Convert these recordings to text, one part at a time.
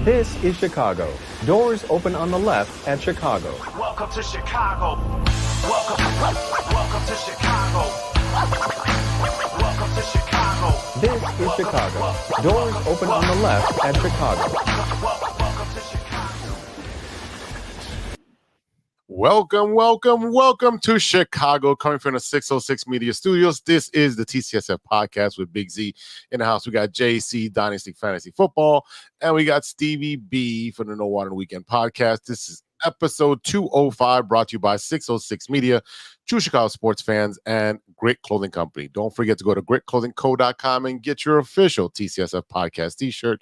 This is Chicago. Doors open on the left at Chicago. Welcome to Chicago. Welcome to Chicago. Welcome to Chicago. This is Chicago. Doors open on the left at Chicago. Welcome to Chicago. Welcome to Chicago, coming from the 606 Media Studios. This is the TCSF podcast with Big Z. In the house, we got JC, Dynasty Fantasy Football, and we got Stevie B for the No Water Weekend podcast. This is episode 205, brought to you by 606 Media, true Chicago sports fans, and Grit Clothing Company. Don't forget to go to gritclothingco.com and get your official TCSF podcast t-shirt.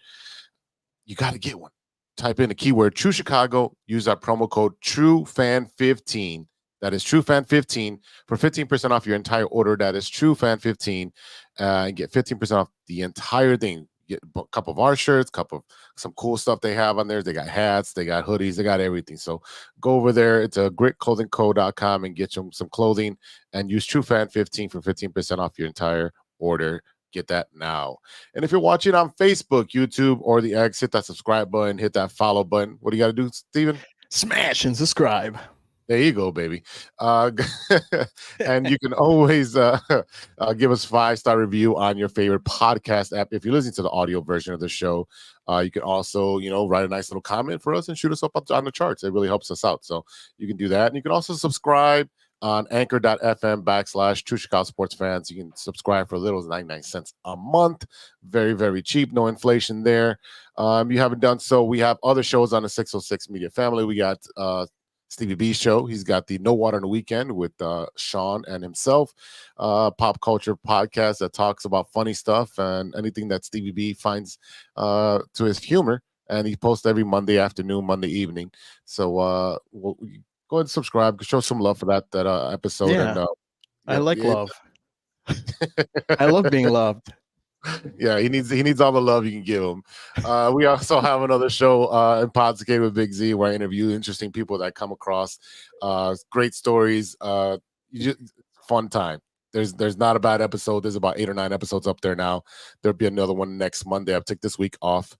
You got to get one. Type in the keyword True Chicago, use our promo code TrueFan15. That is TrueFan15 for 15% off your entire order. That is TrueFan15. And get 15% off the entire thing. Get a couple of our shirts, some cool stuff they have on there. They got hats, they got hoodies, they got everything. So go over there. It's gritclothingco.com and get some clothing and use TrueFan15 for 15% off your entire order. Get that now. And if you're watching on Facebook, YouTube, or the X, hit that subscribe button, hit that follow button. What do you got to do, Steven? Smash and subscribe. There you go, baby. And you can always give us 5-star review on your favorite podcast app. If you're listening to the audio version of the show, you can also, write a nice little comment for us and shoot us up on the charts. It really helps us out. So you can do that. And you can also subscribe on anchor.fm/True Chicago Sports Fans. You can subscribe for a little as 99 cents a month. Very, very cheap. No inflation there. You haven't done so. We have other shows on the 606 Media family. We got Stevie B's show. He's got the No Water on the Weekend with Sean and himself. Pop culture podcast that talks about funny stuff and anything that Stevie B finds to his humor. And he posts every Monday afternoon, Monday evening. So we'll go ahead and subscribe. Show some love for that episode. Yeah. And, I like love. I love being loved. Yeah, he needs all the love you can give him. We also have another show in Podcated with Big Z where I interview interesting people that come across great stories. Fun time. There's not a bad episode. There's about 8 or 9 episodes up there now. There'll be another one next Monday. I've taken this week off.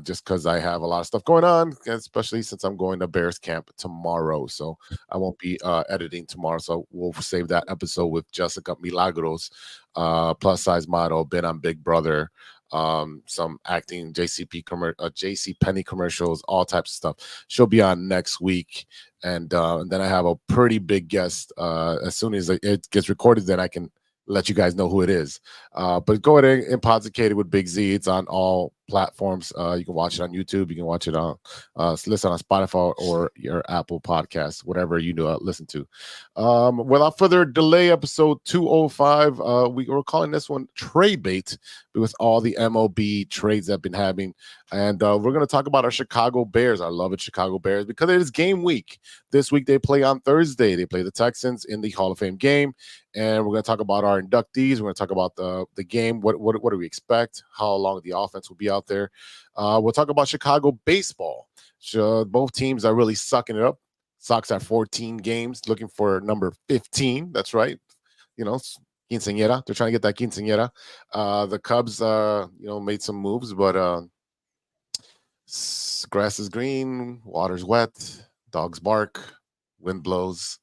Just because I have a lot of stuff going on, especially since I'm going to Bears camp tomorrow. So I won't be editing tomorrow. So we'll save that episode with Jessica Milagros, plus size model, been on Big Brother, some acting, JC Penney commercials, all types of stuff. She'll be on next week. And then I have a pretty big guest. As soon as it gets recorded, then I can let you guys know who it is. But go ahead and Podcated with Big Z. It's on all platforms. You can watch it on YouTube. You can watch it on listen on Spotify or your Apple Podcasts, whatever you listen to. Without further delay, episode 205. We're calling this one Trade Bait with all the MLB trades that have been happening. And we're going to talk about our Chicago Bears. I love it, Chicago Bears, because it is game week. This week they play on Thursday. They play the Texans in the Hall of Fame game. And we're going to talk about our inductees. We're going to talk about the game. What do we expect? How long the offense will be out there. We'll talk about Chicago baseball. Both teams are really sucking it up. Sox are 14 games, looking for number 15. That's right. Quinceañera. They're trying to get that quinceañera. The Cubs, made some moves, but grass is green, water's wet, dogs bark, wind blows.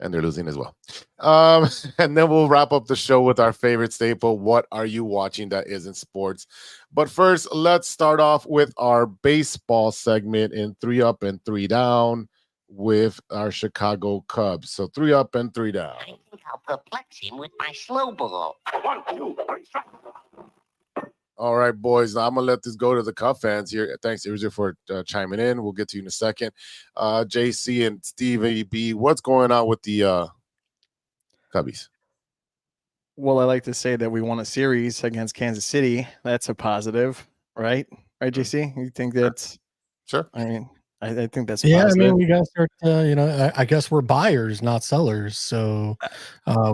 And they're losing as well. And then we'll wrap up the show with our favorite staple. What are you watching that isn't sports? But first, let's start off with our baseball segment in 3 Up and 3 Down with our Chicago Cubs. So 3 up and 3 down. I think I'll perplex him with my slow ball. 1, 2, 3, strike. All right, boys. Now I'm going to let this go to the Cub fans here. Thanks, Irza, for chiming in. We'll get to you in a second. JC and Stevie B, what's going on with the Cubbies? Well, I like to say that we won a series against Kansas City. That's a positive, right? Right, JC? You think that's... Sure. I mean, I think that's yeah. positive. I mean, we got to start. I guess we're buyers, not sellers. So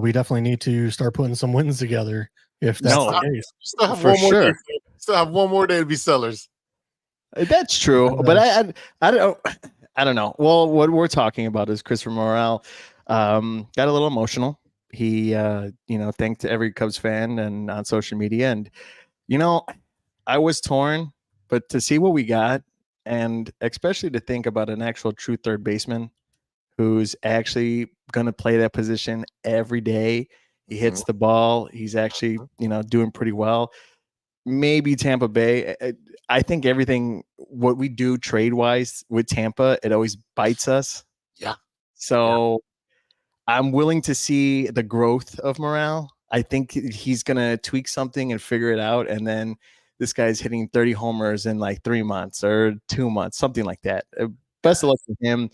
we definitely need to start putting some wins together. If that's the case, Still have For one more sure. day. Still have one more day to be sellers. That's true, but I don't know. Well, what we're talking about is Christopher Morale got a little emotional. He thanked every Cubs fan and on social media, and I was torn but to see what we got, and especially to think about an actual true third baseman who's actually going to play that position every day. He hits the ball. He's actually, doing pretty well. Maybe Tampa Bay. I think everything what we do trade wise with Tampa, it always bites us. Yeah. So I'm willing to see the growth of Morale. I think he's gonna tweak something and figure it out, and then this guy's hitting 30 homers in like 3 months or 2 months, something like that. Best of luck to him.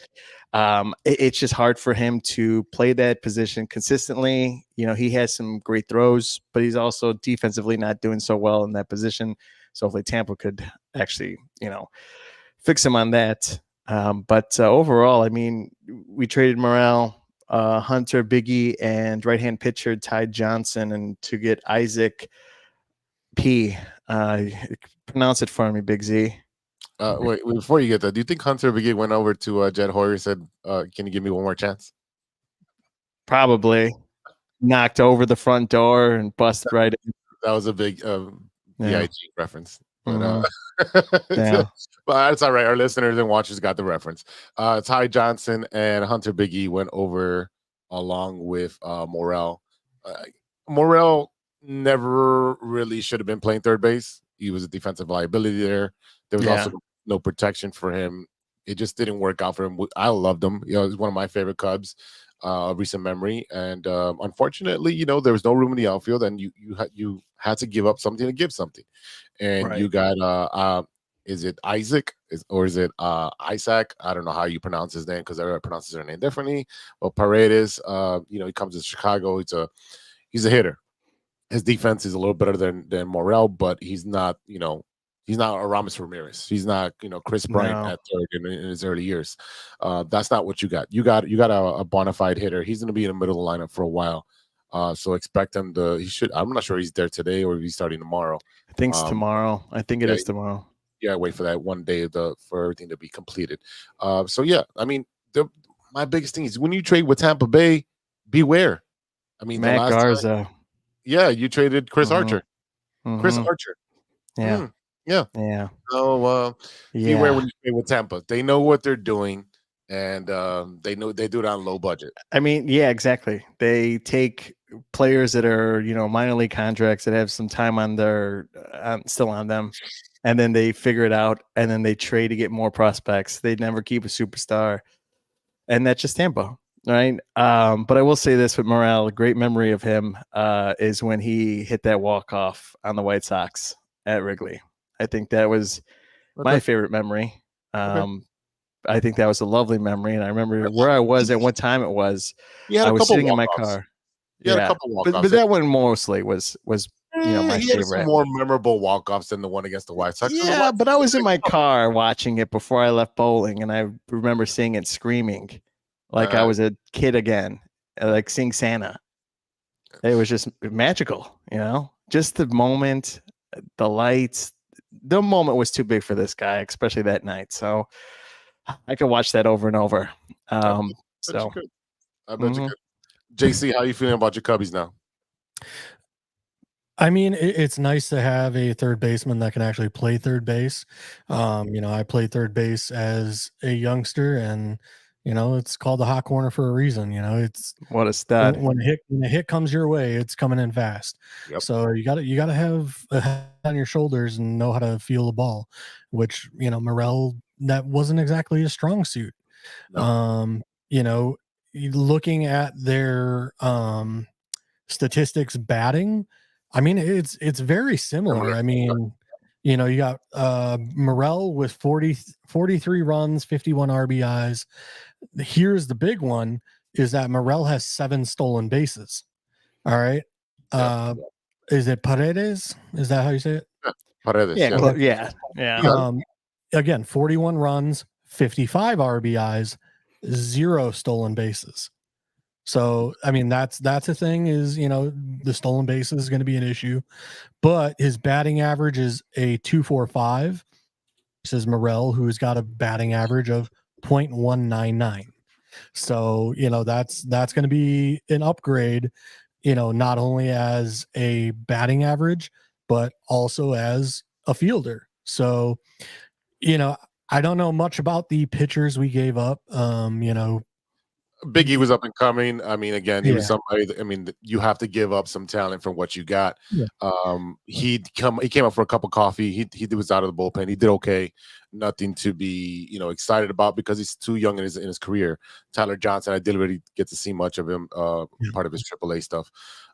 It's just hard for him to play that position consistently. He has some great throws, but he's also defensively not doing so well in that position. So hopefully Tampa could actually, fix him on that. But overall, I mean, we traded Morale, Hunter, Biggie, and right-hand pitcher Ty Johnson, and to get Isaac P. Pronounce it for me, Big Z. Wait, before you get that, do you think Hunter Biggie went over to Jed Hoyer and said, can you give me one more chance? Probably. Knocked over the front door and busted right in. That was a big BIG reference. But, Yeah. but that's all right. Our listeners and watchers got the reference. Ty Johnson and Hunter Biggie went over along with Morel. Morel never really should have been playing third base. He was a defensive liability there. There was also no protection for him. It just didn't work out for him. I loved him. He's one of my favorite Cubs of recent memory. And unfortunately, there was no room in the outfield, and you had to give up something to give something. And you got is it Isaac or is it Isaac? I don't know how you pronounce his name because everyone pronounces their name differently. Well, Paredes, he comes to Chicago. He's a hitter. His defense is a little better than Morel, but he's not, he's not Aramis Ramirez. He's not, Chris Bryant at third in his early years. That's not what you got. You got a bona fide hitter. He's going to be in the middle of the lineup for a while. So expect him to. He should. I'm not sure he's there today or if he's starting tomorrow. I think it's tomorrow. I think it is tomorrow. Yeah, wait for that one day for everything to be completed. So yeah, I mean, my biggest thing is when you trade with Tampa Bay, beware. I mean, Matt Garza. Yeah, you traded Chris Archer. Chris Archer. Yeah. Yeah. So beware when you play with Tampa. They know what they're doing, and they know they do it on low budget. I mean, yeah, exactly. They take players that are, minor league contracts that have some time on their still on them, and then they figure it out, and then they trade to get more prospects. They never keep a superstar, and that's just Tampa. Right. But I will say this with Morale, a great memory of him is when he hit that walk-off on the White Sox at Wrigley. I think that was my favorite memory. I think that was a lovely memory. And I remember where I was at what time it was. I was sitting in my car. Yeah, a couple walk-offs. But that one mostly was my he had favorite. some more memorable walk-offs than the one against the White Sox. Yeah, but I was in my car watching it before I left bowling, and I remember seeing it screaming. Like I was a kid again, like seeing Santa. It was just magical, just the moment, the lights. The moment was too big for this guy, especially that night. So I could watch that over and over. I bet you could. JC, how you feeling about your Cubbies now? I mean, it's nice to have a third baseman that can actually play third base. I played third base as a youngster, and it's called the hot corner for a reason. It's what a stud. When a hit comes your way, it's coming in fast. Yep. So you gotta have a head on your shoulders and know how to feel the ball, which Morel, that wasn't exactly a strong suit. No. Looking at their statistics batting, I mean it's very similar. I mean, you got Morel with 43 runs, 51 RBIs. Here's the big one is that Morel has 7 stolen bases. All right. Is it Paredes? Is that how you say it? Paredes. Yeah. Again, 41 runs, 55 RBIs, 0 stolen bases. So, I mean, that's the thing is, the stolen bases is going to be an issue, but his batting average is a 2.45. This is Morel, who's got a batting average of 0.199. So, that's going to be an upgrade, not only as a batting average, but also as a fielder. So, I don't know much about the pitchers we gave up. Biggie was up and coming. I mean, again, he was Yeah. somebody. I mean, you have to give up some talent from what you got. Yeah. He came up for a cup of coffee. He was out of the bullpen. He did okay. Nothing to be excited about because he's too young in his career. Tyler Johnson, I didn't really get to see much of him. Part of his AAA stuff.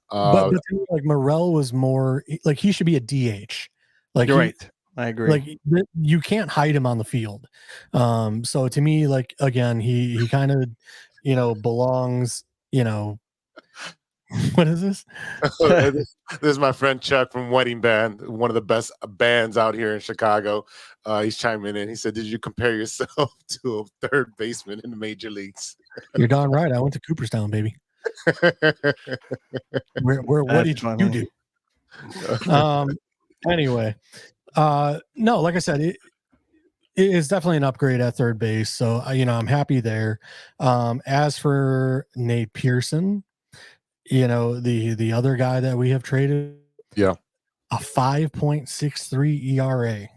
But the thing, like Morel was more like he should be a DH. Like You're right. I agree. Like you can't hide him on the field. So to me, like again, he kind of belongs. What is this? This is my friend Chuck from Wedding Band, one of the best bands out here in Chicago. He's chiming in. He said, "Did you compare yourself to a third baseman in the major leagues?" You're darn right. I went to Cooperstown, baby. What did you do? Anyway, no, like I said, it is definitely an upgrade at third base. So I'm happy there. As for Nate Pearson, the other guy that we have traded, a 5.63 ERA.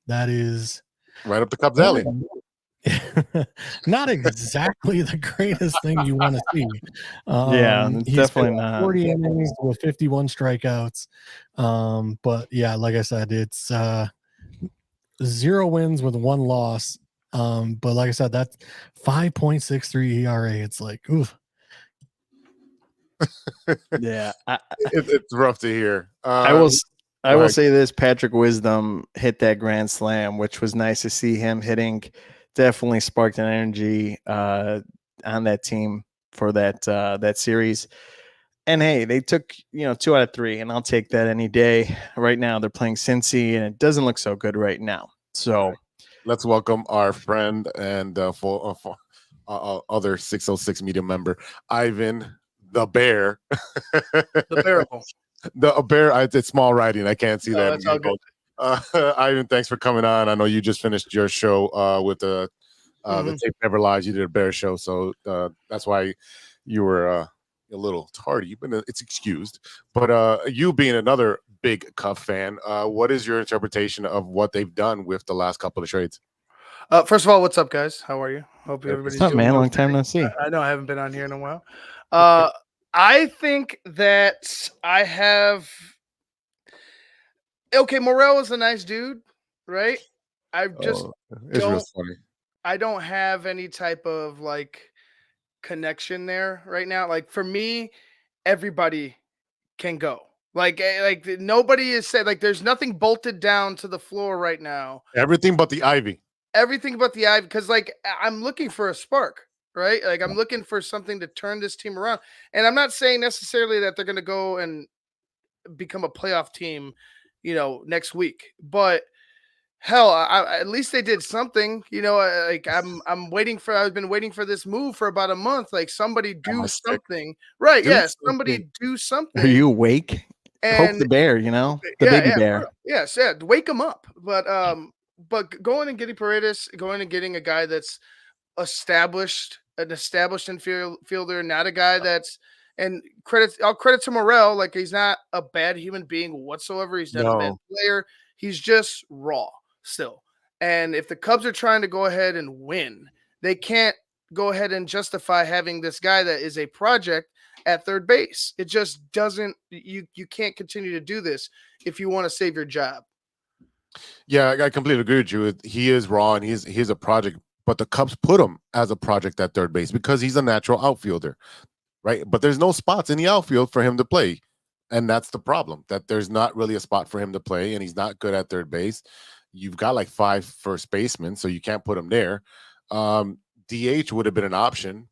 That is right up the Cubs' alley. Not exactly the greatest thing you want to see. He's definitely not. 40 innings with 51 strikeouts. But yeah, like I said, it's 0 wins with 1 loss. But like I said, that's 5.63 ERA. It's like, oof. Yeah, It's rough to hear. I will say this: Patrick Wisdom hit that grand slam, which was nice to see him hitting. Definitely sparked an energy on that team for that series. And hey, they took 2 out of 3, and I'll take that any day. Right now, they're playing Cincy, and it doesn't look so good right now. So let's welcome our friend and for other 606 media member, Ivan the Bear. The Bearable. The Bear. It's small writing. I can't see No, that. that's all good. Ivan, thanks for coming on. I know you just finished your show with the Tape Never Lies. You did a Bear show, so that's why you were a little tardy, but it's excused. But you being another big Cub fan, what is your interpretation of what they've done with the last couple of trades? First of all, what's up, guys? How are you? Hope everybody's what's up, doing man? well Long time today. no see. I know I haven't been on here in a while. I think that I have. Okay, Morel is a nice dude, right? I just It's real funny. I don't have any type of like connection there right now. Like for me, everybody can go. Like nobody is said. Like there's nothing bolted down to the floor right now. Everything but the Ivy. Everything but the Ivy, because like I'm looking for a spark, right? Like I'm looking for something to turn this team around. And I'm not saying necessarily that they're going to go and become a playoff team, next week. But hell, at least they did something. Like I've been waiting for this move for about a month. Like somebody do something, right? Yes, somebody do something. Are you awake? Poke the bear, the baby bear. Yes, wake him up. But going and getting Paredes, going and getting a guy that's an established infielder, not a guy that's I'll credit to Morel, like he's not a bad human being whatsoever. He's not a bad player. He's just raw still. And if the Cubs are trying to go ahead and win, they can't go ahead and justify having this guy that is a project at third base. It just doesn't. You can't continue to do this if you want to save your job. Yeah, I completely agree with you. He is raw and he's a project, but the Cubs put him as a project at third base because he's a natural outfielder, right? But there's no spots in the outfield for him to play. And that's the problem, that there's not really a spot for him to play, and he's not good at third base. You've got like 5 first basemen, so you can't put him there. DH would have been an option,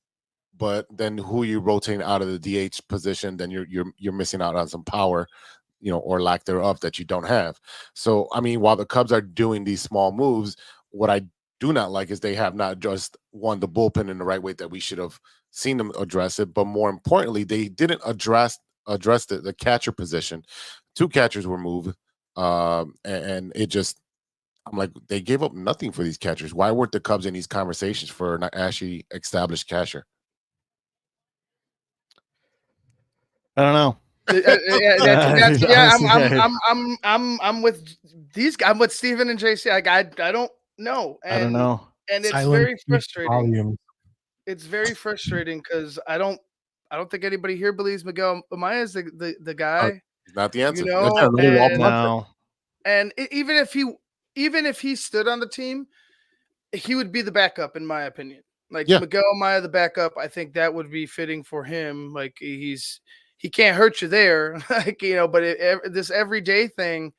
but then who you rotating out of the DH position, then you're missing out on some power, or lack thereof that you don't have. So, I mean, while the Cubs are doing these small moves, what I do not like is they have not just won the bullpen in the right way that we should have seen them address it. But more importantly, they didn't address the catcher position. 2 catchers were moved. And it just, I'm like, they gave up nothing for these catchers. Why weren't the Cubs in these conversations for an actually established catcher? I don't know. I'm with these guys. I'm with Steven and JC. Like I don't know. I don't know. And it's Silence very speaks frustrating. volumes. It's very frustrating because I don't think anybody here believes Miguel Amaya is the guy. He's not the answer. You know, and even if he stood on the team, he would be the backup, in my opinion. Like Miguel Amaya, the backup, I think that would be fitting for him. Like he can't hurt you there, like but this everyday thing,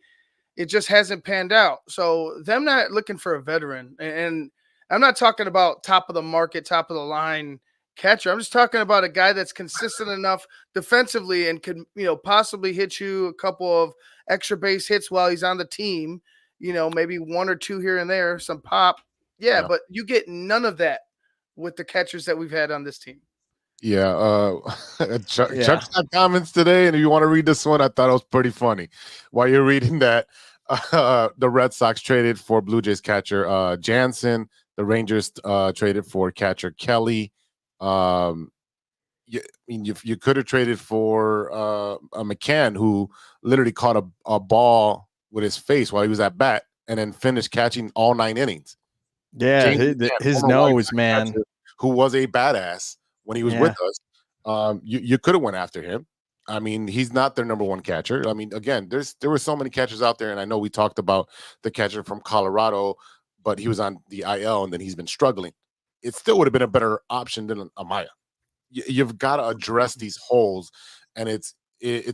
it just hasn't panned out. So them not looking for a veteran, and I'm not talking about top of the market, top of the line catcher. I'm just talking about a guy that's consistent enough defensively and can, possibly hit you a couple of extra base hits while he's on the team, maybe one or two here and there, some pop. Yeah, but you get none of that with the catchers that we've had on this team. Yeah, Chuck's got comments today, and if you want to read this one, I thought it was pretty funny. While you're reading that, the Red Sox traded for Blue Jays catcher Jansen. The Rangers traded for catcher Kelly. You could have traded for a McCann, who literally caught a ball with his face while he was at bat, and then finished catching all 9 innings. Yeah, his nose, man, who was a badass when he was with us. You could have went after him. I mean, he's not their number one catcher. I mean, again, there were so many catchers out there, and I know we talked about the catcher from Colorado, but he was on the IL, and then he's been struggling. It still would have been a better option than Amaya. You've got to address these holes, and it's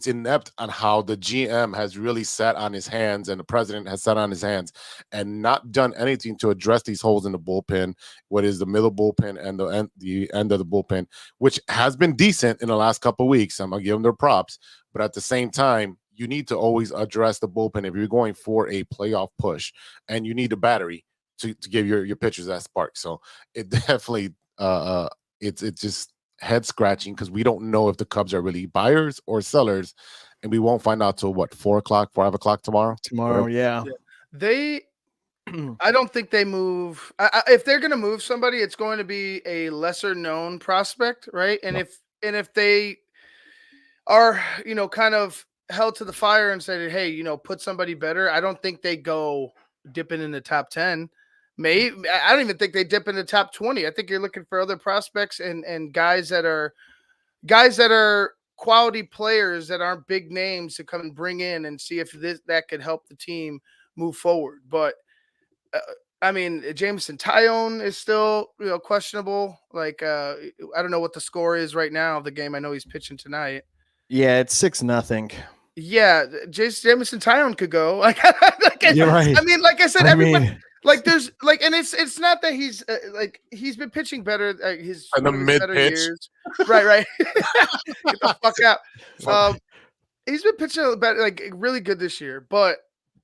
inept on how the GM has really sat on his hands, and the president has sat on his hands and not done anything to address these holes in the bullpen. What is the middle bullpen and the end of the bullpen, which has been decent in the last couple of weeks. I'm gonna give them their props, but at the same time, you need to always address the bullpen if you're going for a playoff push, and you need a battery to give your pitchers that spark. So it definitely it's just head scratching, because we don't know if the Cubs are really buyers or sellers, and we won't find out till 4 o'clock, 5 o'clock tomorrow. Yeah. They I don't think they move. If they're going to move somebody, it's going to be a lesser known prospect, right? And if they are, kind of held to the fire and said, hey, put somebody better, I don't think they go dipping in the top 10. Maybe I don't even think they dip in the top 20. I think you're looking for other prospects and guys that are quality players that aren't big names to come and bring in and see if that could help the team move forward. But I mean, Jameson Tyone is still questionable. Like I don't know what the score is right now of the game. I know he's pitching tonight. Yeah, it's 6-0. Yeah, Jameson Tyone could go. You're right. I mean, like I said, everybody. Like there's like, and it's not that he's like he's been pitching better. His in the mid pitch, years. Right. Get the fuck out. He's been pitching better, like really good this year, but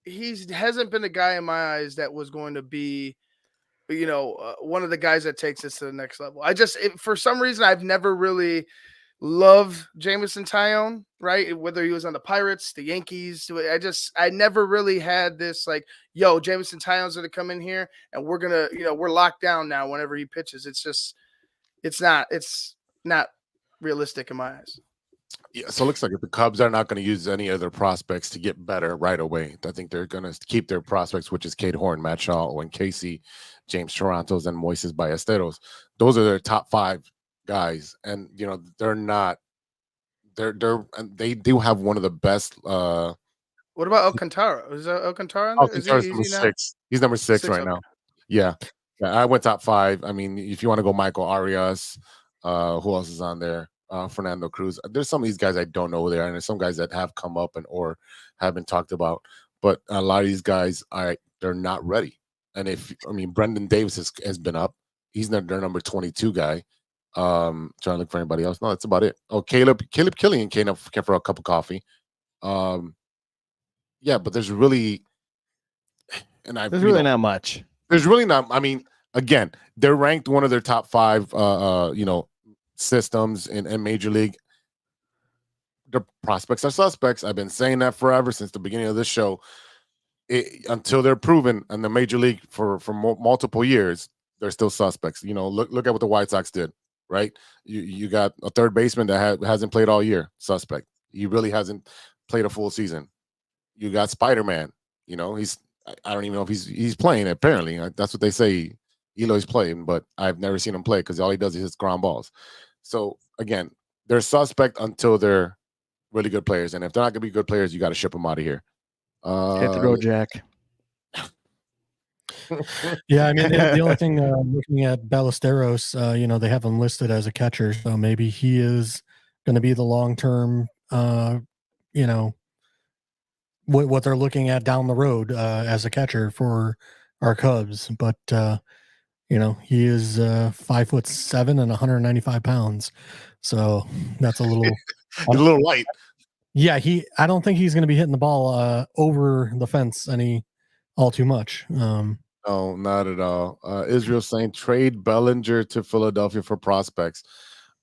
he hasn't been the guy in my eyes that was going to be, one of the guys that takes us to the next level. For some reason, I've never really loved Jameson Tyone, right? Whether he was on the Pirates, the Yankees, I never really had this like, yo, Jameson Tyone's gonna come in here and we're gonna, we're locked down now whenever he pitches. It's not realistic in my eyes. Yeah, so it looks like if the Cubs are not going to use any other prospects to get better right away, I think they're going to keep their prospects, which is Cade Horn, Matt Shaw, Owen Casey, James Torontos, and Moises Ballesteros. Those are their top 5 guys, and they do have one of the best. What about Alcantara? Is Alcantara? Alcantara's number 6. He's number 6 right now. Yeah, I went top 5. I mean, if you want to go Michael Arias, who else is on there? Fernando Cruz. There's some of these guys I don't know there, and there's some guys that have come up or have been talked about. But a lot of these guys, they're not ready. And Brendan Davis has been up. He's their number 22 guy. Trying to look for anybody else. No, that's about it. Oh, Caleb Killian came for a cup of coffee. Yeah, but there's really, there's really not much. There's really not. I mean, again, they're ranked one of their top 5. Systems in Major League. The prospects are suspects. I've been saying that forever since the beginning of this show. Until they're proven in the Major League for multiple years, they're still suspects. Look at what the White Sox did. Right, you got a third baseman that hasn't played all year, suspect. He really hasn't played a full season. You got Spider-Man. You know, I don't even know if he's playing. Apparently, that's what they say. Eloy's playing, but I've never seen him play because all he does is hit ground balls. So again, they're suspect until they're really good players, and if they're not going to be good players, you got to ship them out of here. Hit the road, Jack. Yeah, I mean the only thing looking at Ballesteros, you know, they have him listed as a catcher, so maybe he is going to be the long-term, you know, what they're looking at down the road as a catcher for our Cubs. But you know, he is 5'7" and 195 pounds, so that's a little He's a little light. Yeah, I don't think he's going to be hitting the ball over the fence all too much. No, not at all. Israel saying trade Bellinger to Philadelphia for prospects.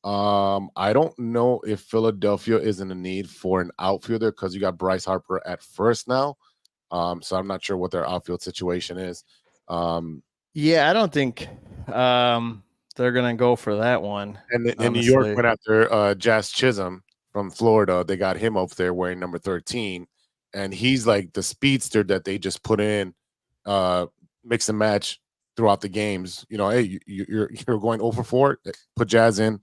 I don't know if Philadelphia is in a need for an outfielder because you got Bryce Harper at first now. So I'm not sure what their outfield situation is. Yeah, I don't think they're gonna go for that one. And New York went after Jazz Chisholm from Florida. They got him over there wearing number 13, and he's like the speedster that they just put in, mix and match throughout the games. You know, hey, you're going over 4, put Jazz in.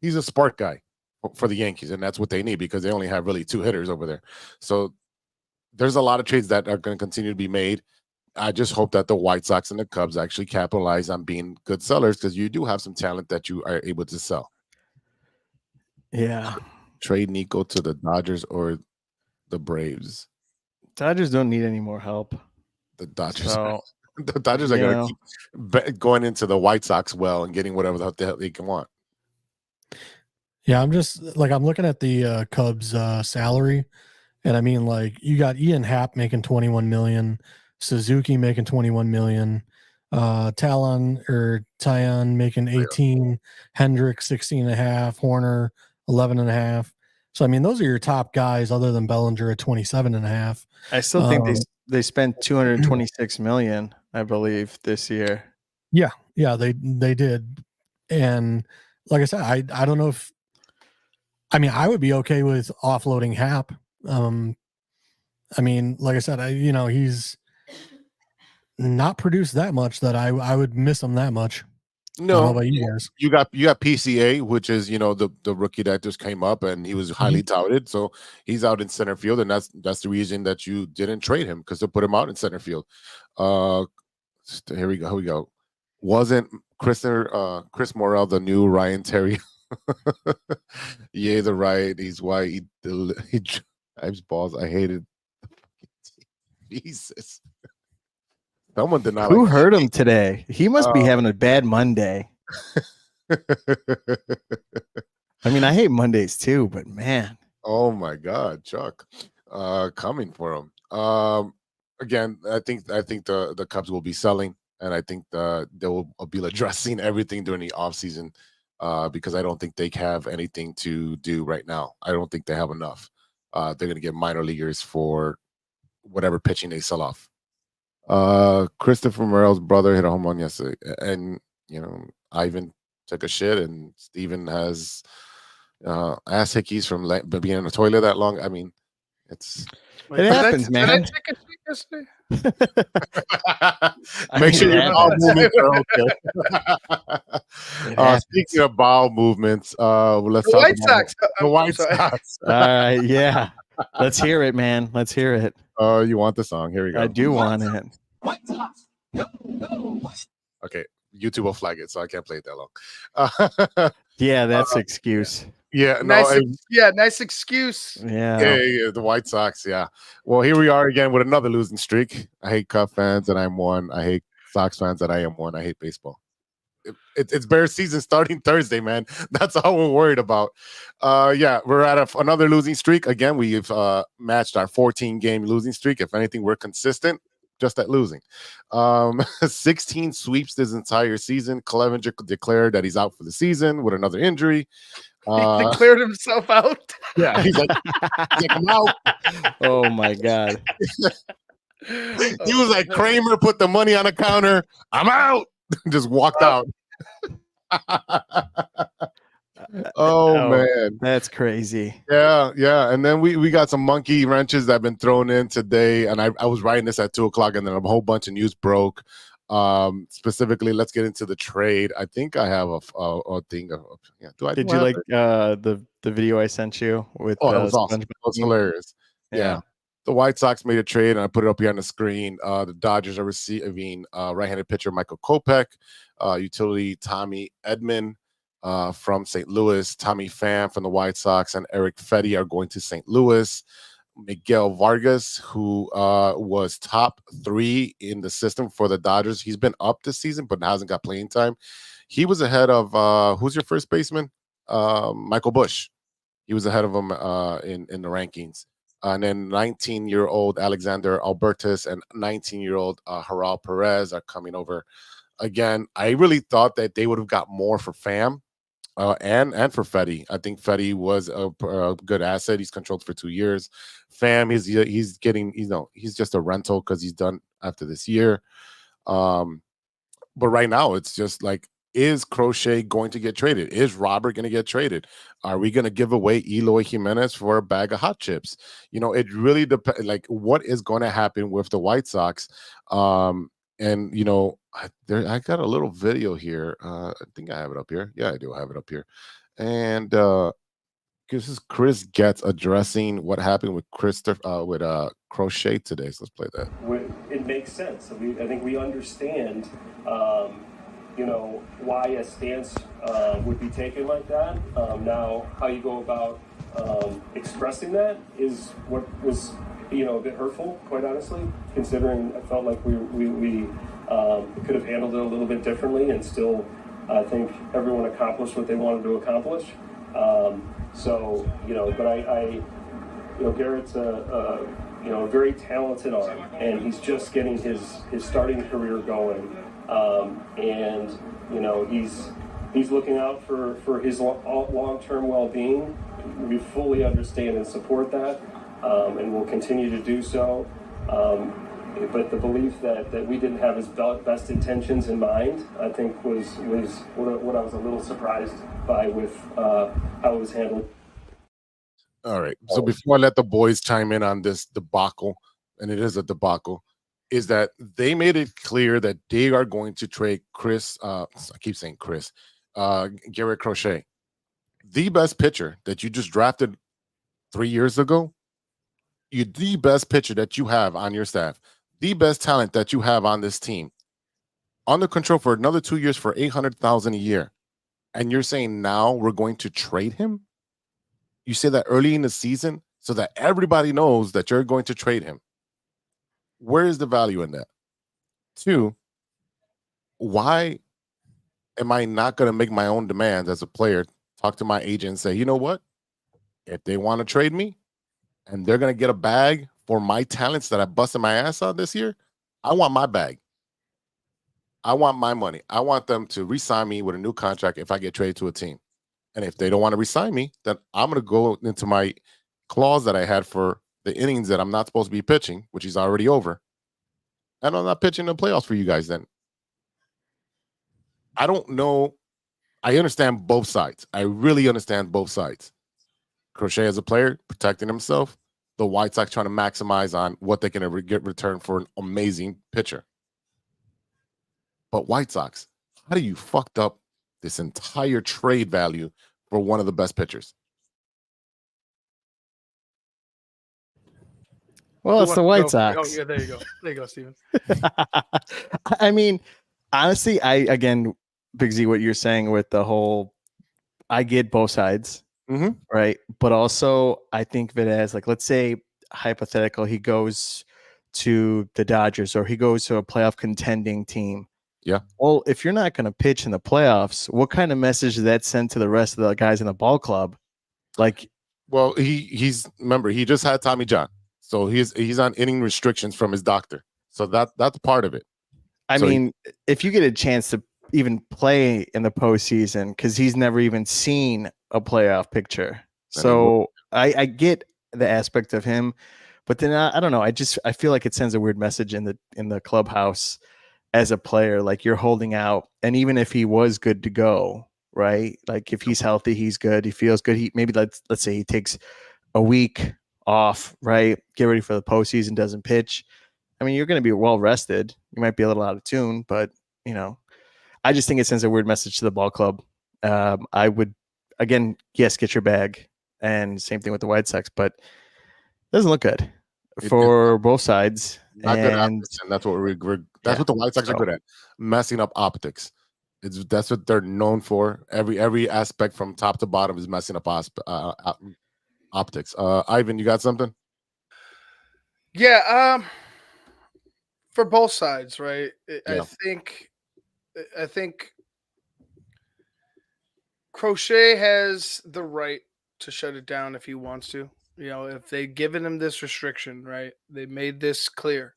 He's a spark guy for the Yankees, and that's what they need because they only have really 2 hitters over there. So there's a lot of trades that are going to continue to be made. I just hope that the White Sox and the Cubs actually capitalize on being good sellers because you do have some talent that you are able to sell. Yeah. Trade Nico to the Dodgers or the Braves. Dodgers don't need any more help. The Dodgers. So, the Dodgers are going to keep going into the White Sox well and getting whatever the hell they can want. Yeah, I'm looking at the Cubs salary, and I mean, like, you got Ian Happ making $21 million, Suzuki making $21 million, Tyon making 18, Hendricks 16.5, Horner 11.5. So I mean, those are your top guys, other than Bellinger at 27.5. I still think they spent $226 million, I believe, this year. Yeah, they did, and like I said, I don't know if. I mean, I would be okay with offloading Happ. I mean, like I said, he's not produced that much that I would miss him that much. No, I don't know about you guys. You got PCA, which is the rookie that just came up and he was highly touted. So he's out in center field, and that's the reason that you didn't trade him, because they put him out in center field. Here we go. Wasn't Chris Morel the new Ryan Terry? Yeah, the right. He's why he drives balls. I hated. Jesus. Someone did not. Who hurt him today? He must be having a bad Monday. I mean, I hate Mondays too, but man. Oh my God, Chuck, coming for him. Again, I think the Cubs will be selling, and I think they will be addressing everything during the offseason, because I don't think they have anything to do right now. I don't think they have enough. They're going to get minor leaguers for whatever pitching they sell off. Christopher Morel's brother hit a home run yesterday, and Ivan took a shit, and Steven has ass hickeys from being in the toilet that long. I mean, it happens, man. Did I take a shit yesterday? Make sure your bowel movements are okay. Speaking of bowel movements, let's talk White about Sox. the White Sox. All right, yeah. Let's hear it, man. Let's hear it. Oh, you want the song? Here we go. I do want it. White Sox. Go, go. Okay, YouTube will flag it, so I can't play it that long. Yeah, that's excuse. Yeah, nice excuse. Yeah, the White Sox. Yeah. Well, here we are again with another losing streak. I hate Cub fans that I'm one. I hate Sox fans that I am one. I hate baseball. It's Bear season starting Thursday, man. That's all we're worried about. Yeah, we're at another losing streak. Again, we've matched our 14-game losing streak. If anything, we're consistent just at losing. 16 sweeps this entire season. Clevenger declared that he's out for the season with another injury. He declared himself out. Yeah, he's like, I'm out. Oh my God. He was like, Kramer put the money on the counter. I'm out. Just walked out. Oh man. That's crazy. Yeah. And then we got some monkey wrenches that have been thrown in today. And I was writing this at 2:00, and then a whole bunch of news broke. Specifically, let's get into the trade. I think I have a thing. Yeah. Did you like the video I sent you with that was awesome. SpongeBob? That was hilarious. Yeah. The White Sox made a trade, and I put it up here on the screen. The Dodgers are receiving right-handed pitcher Michael Kopech, utility Tommy Edman from St. Louis, Tommy Pham from the White Sox, and Eric Fetty are going to St. Louis. Miguel Vargas, who was top 3 in the system for the Dodgers. He's been up this season, but hasn't got playing time. He was ahead of who's your first baseman? Michael Busch. He was ahead of him in the rankings. And then 19-year-old Alexander Albertus and 19-year-old Haral Perez are coming over. Again, I really thought that they would have got more for Pham and for Fetty. I think Fetty was a good asset. He's controlled for 2 years. Pham, he's getting, he's just a rental because he's done after this year. But right now, it's just like, is Crochet going to get traded? Is Robert going to get traded? Are we going to give away Eloy Jimenez for a bag of hot chips? It really depends. Like, what is going to happen with the White Sox? And I got a little video here. I think I have it up here. Yeah, I do have it up here. And this is Chris Getz addressing what happened with Crochet today. So let's play that. It makes sense. I think we understand. Why a stance would be taken like that. Now, how you go about expressing that is what was, a bit hurtful, quite honestly, considering I felt like we could have handled it a little bit differently, and still, I think everyone accomplished what they wanted to accomplish. Garrett's a very talented arm, and he's just getting his starting career going. He's looking out for his long-term well-being. We fully understand and support that, and will continue to do so. But the belief that we didn't have his best intentions in mind, I think was what I was a little surprised by with how it was handled. All right. So before I let the boys chime in on this debacle, and it is a debacle, is that they made it clear that they are going to trade I keep saying Chris, Garrett Crochet, the best pitcher that you just drafted 3 years ago. You're the best pitcher that you have on your staff, the best talent that you have on this team, under control for another 2 years for $800,000 a year. And you're saying now we're going to trade him? You say that early in the season so that everybody knows that you're going to trade him. Where is the value in that? 2, why am I not going to make my own demands as a player, talk to my agent and say, you know what? If they want to trade me and they're going to get a bag for my talents that I busted my ass on this year, I want my bag. I want my money. I want them to re-sign me with a new contract if I get traded to a team. And if they don't want to re-sign me, then I'm going to go into my clause that I had for the innings that I'm not supposed to be pitching, which is already over. And I'm not pitching the playoffs for you guys then. I don't know. I understand both sides. I really understand both sides. Crochet as a player, protecting himself. The White Sox trying to maximize on what they can get return for an amazing pitcher. But White Sox, how do you fucked up this entire trade value for one of the best pitchers? Well, it's the White Sox. Oh, yeah, there you go. There you go, Steven. I mean, honestly, Big Z, what you're saying with the whole, I get both sides, right? But also, I think of it as, like, let's say, hypothetical, he goes to the Dodgers or he goes to a playoff contending team. Yeah. Well, if you're not going to pitch in the playoffs, what kind of message does that send to the rest of the guys in the ball club? Like, well, remember, he just had Tommy John. So he's on inning restrictions from his doctor. So that's part of it. I mean, if you get a chance to even play in the postseason, because he's never even seen a playoff picture. So I get the aspect of him, but then I don't know. I feel like it sends a weird message in the clubhouse as a player, like you're holding out. And even if he was good to go, right? Like if he's healthy, he's good. He feels good. He maybe let's say he takes a week off, right? Get ready for the postseason, doesn't pitch. I mean, you're going to be well rested. You might be a little out of tune, but I just think it sends a weird message to the ball club. I would, again, yes, get your bag, and same thing with the White Sox, but it doesn't look good for both sides. Not good And optics, and that's what that's what the White Sox are good at, messing up optics. That's what they're known for. Every aspect from top to bottom is messing up optics. Ivan, you got something? Yeah, for both sides, right? Yeah. I think Crochet has the right to shut it down if he wants to. If they've given him this restriction, right? They made this clear.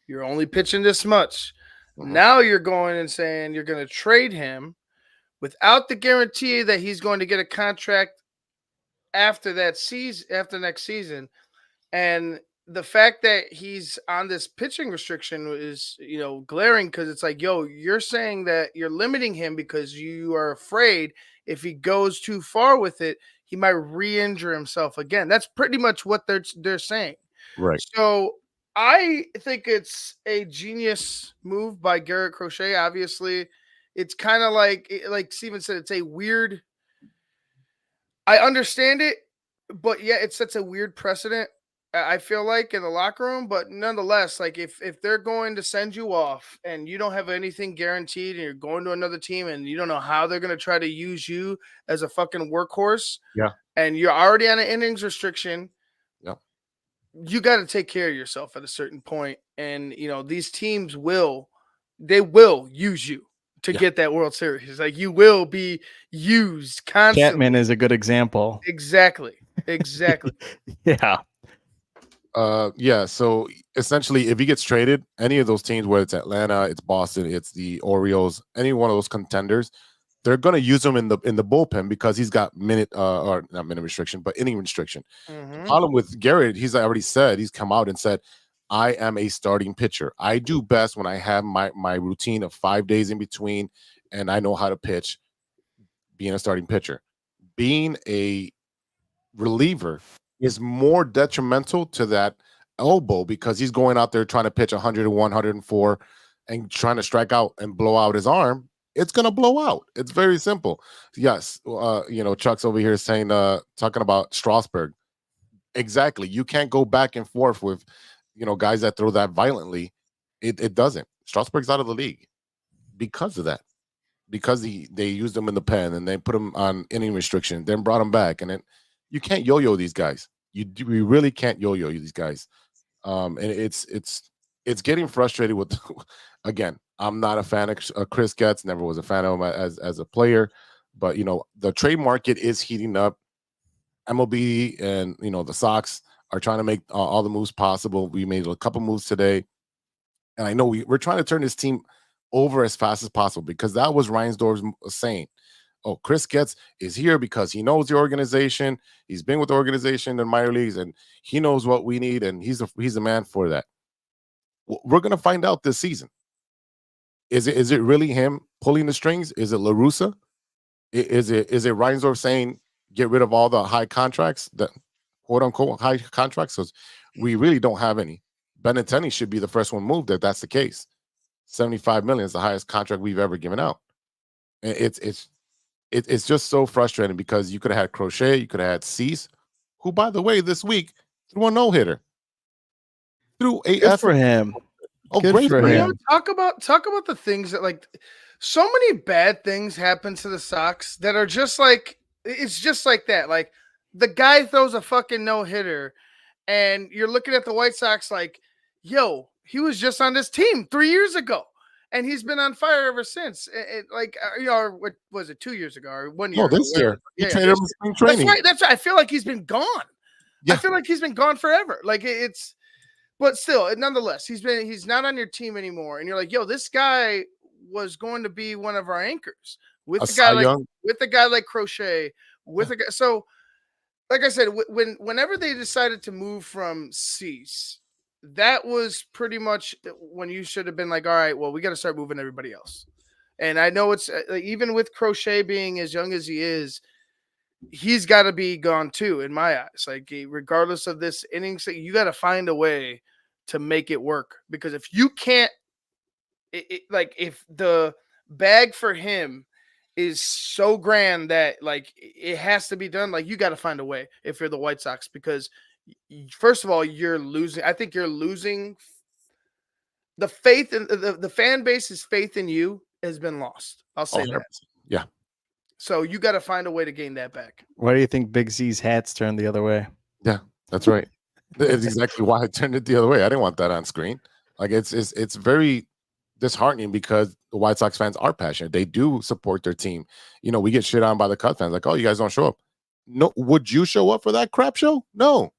You're only pitching this much. Mhm. Now you're going and saying you're going to trade him without the guarantee that he's going to get a contract after that season, after next season. And the fact that he's on this pitching restriction is, glaring, because it's like, you're saying that you're limiting him because you are afraid if he goes too far with it, he might re-injure himself again. That's pretty much what they're saying. Right. So I think it's a genius move by Garrett Crochet. Obviously, it's kind of like Steven said, it's a weird. I understand it, but yeah, it sets a weird precedent. I feel like in the locker room, but nonetheless, like if they're going to send you off and you don't have anything guaranteed, and you're going to another team and you don't know how they're going to try to use you as a fucking workhorse, Yeah, and you're already on an innings restriction, yeah, you got to take care of yourself at a certain point. And these teams will use you to get that World Series. Like you will be used constantly. Chapman is a good example. Exactly. Yeah. Yeah. So essentially, if he gets traded, any of those teams, whether it's Atlanta, it's Boston, it's the Orioles, any one of those contenders, they're going to use him in the bullpen because he's got or not minute restriction, but inning restriction. Mm-hmm. The problem with Garrett, he's already said, he's come out and said, I am a starting pitcher. I do best when I have my routine of 5 days in between, and I know how to pitch. Being a starting pitcher, being a reliever is more detrimental to that elbow because he's going out there trying to pitch 101, 104 and trying to strike out and blow out his arm. It's going to blow out. It's very simple. Yes. Chuck's over here saying, talking about Strasburg. Exactly. You can't go back and forth with, guys that throw that violently. It doesn't. Strasburg's out of the league because of that. Because they used him in the pen and they put him on inning restriction, then brought him back, and then you can't yo-yo these guys. We really can't yo-yo these guys. And it's getting frustrated with. Again, I'm not a fan of Chris Getz. Never was a fan of him as a player, but the trade market is heating up. MLB and the Sox are trying to make all the moves possible. We made a couple moves today, and I know we're trying to turn this team over as fast as possible because that was Reinsdorf's saying. Oh, Chris Getz is here because he knows the organization. He's been with the organization in minor leagues, and he knows what we need, and he's the man for that. We're going to find out this season. Is it really him pulling the strings? Is it La Russa? Is it Reinsdorf saying get rid of all the high contracts, the quote unquote high contracts? Because we really don't have any. Benintendi should be the first one moved if that's the case. $75 million is the highest contract we've ever given out. And it's just so frustrating because you could have had Crochet, you could have had Cease, who, by the way, this week threw a no-hitter. Threw a Good for him. Oh, Good great for him. Talk about the things that so many bad things happen to the Sox that are just like it's just like that. Like the guy throws a fucking no-hitter, and you're looking at the White Sox like, yo, he was just on this team 3 years ago, and he's been on fire ever since. Or what was it, 2 years ago or 1 year? No, this year. He traded him in spring training. That's right. I feel like he's been gone. Yeah. I feel like he's been gone forever. But still, nonetheless, he's not on your team anymore, and you're like, yo, this guy was going to be one of our anchors with a guy like Crochet, with a guy. So, like I said, whenever they decided to move from Cease, that was pretty much when you should have been like, all right, well, we got to start moving everybody else. And I know it's even with Crochet being as young as he is, he's got to be gone too, in my eyes. Like, regardless of this innings, you got to find a way to make it work. Because if you can't, like, if the bag for him is so grand that like it has to be done, like, you got to find a way if you're the White Sox, because first of all, you're losing. I think you're losing the faith in the fan base's faith in you has been lost. I'll say that. Yeah. So you got to find a way to gain that back. Why do you think Big Z's hat's turned the other way? Yeah, that's right. It's exactly why I turned it the other way. I didn't want that on screen. Like, it's very disheartening because the White Sox fans are passionate. They do support their team. You know, we get shit on by the Cubs fans, like, oh, you guys don't show up. No, would you show up for that crap show? No,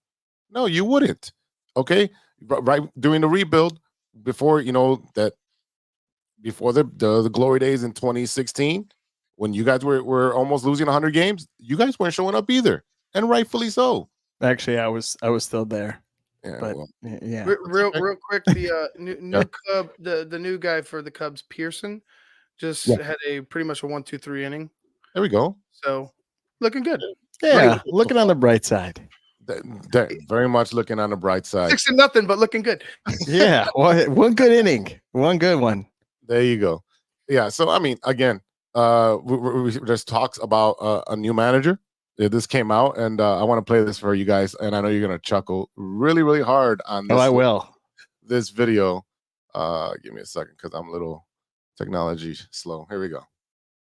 you wouldn't. Okay, right during the rebuild, before the glory days in 2016, when you guys were almost losing 100 games, you guys weren't showing up either, and rightfully so. Actually, I was still there. Yeah, But well, yeah, Real quick, the new Cub, the new guy for the Cubs, Pearson, just had a pretty much a 1-2-3 inning. there we go. So looking good. yeah. Looking on the bright side. They're very much looking on the bright side. 6-0, but looking good. Yeah, one good inning, one good one. There you go. Yeah. So I mean, again, there's talks about a new manager. This came out, and I want to play this for you guys. And I know you're gonna chuckle really, really hard on this. Oh, I will. This video. Give me a second because I'm a little technology slow. Here we go.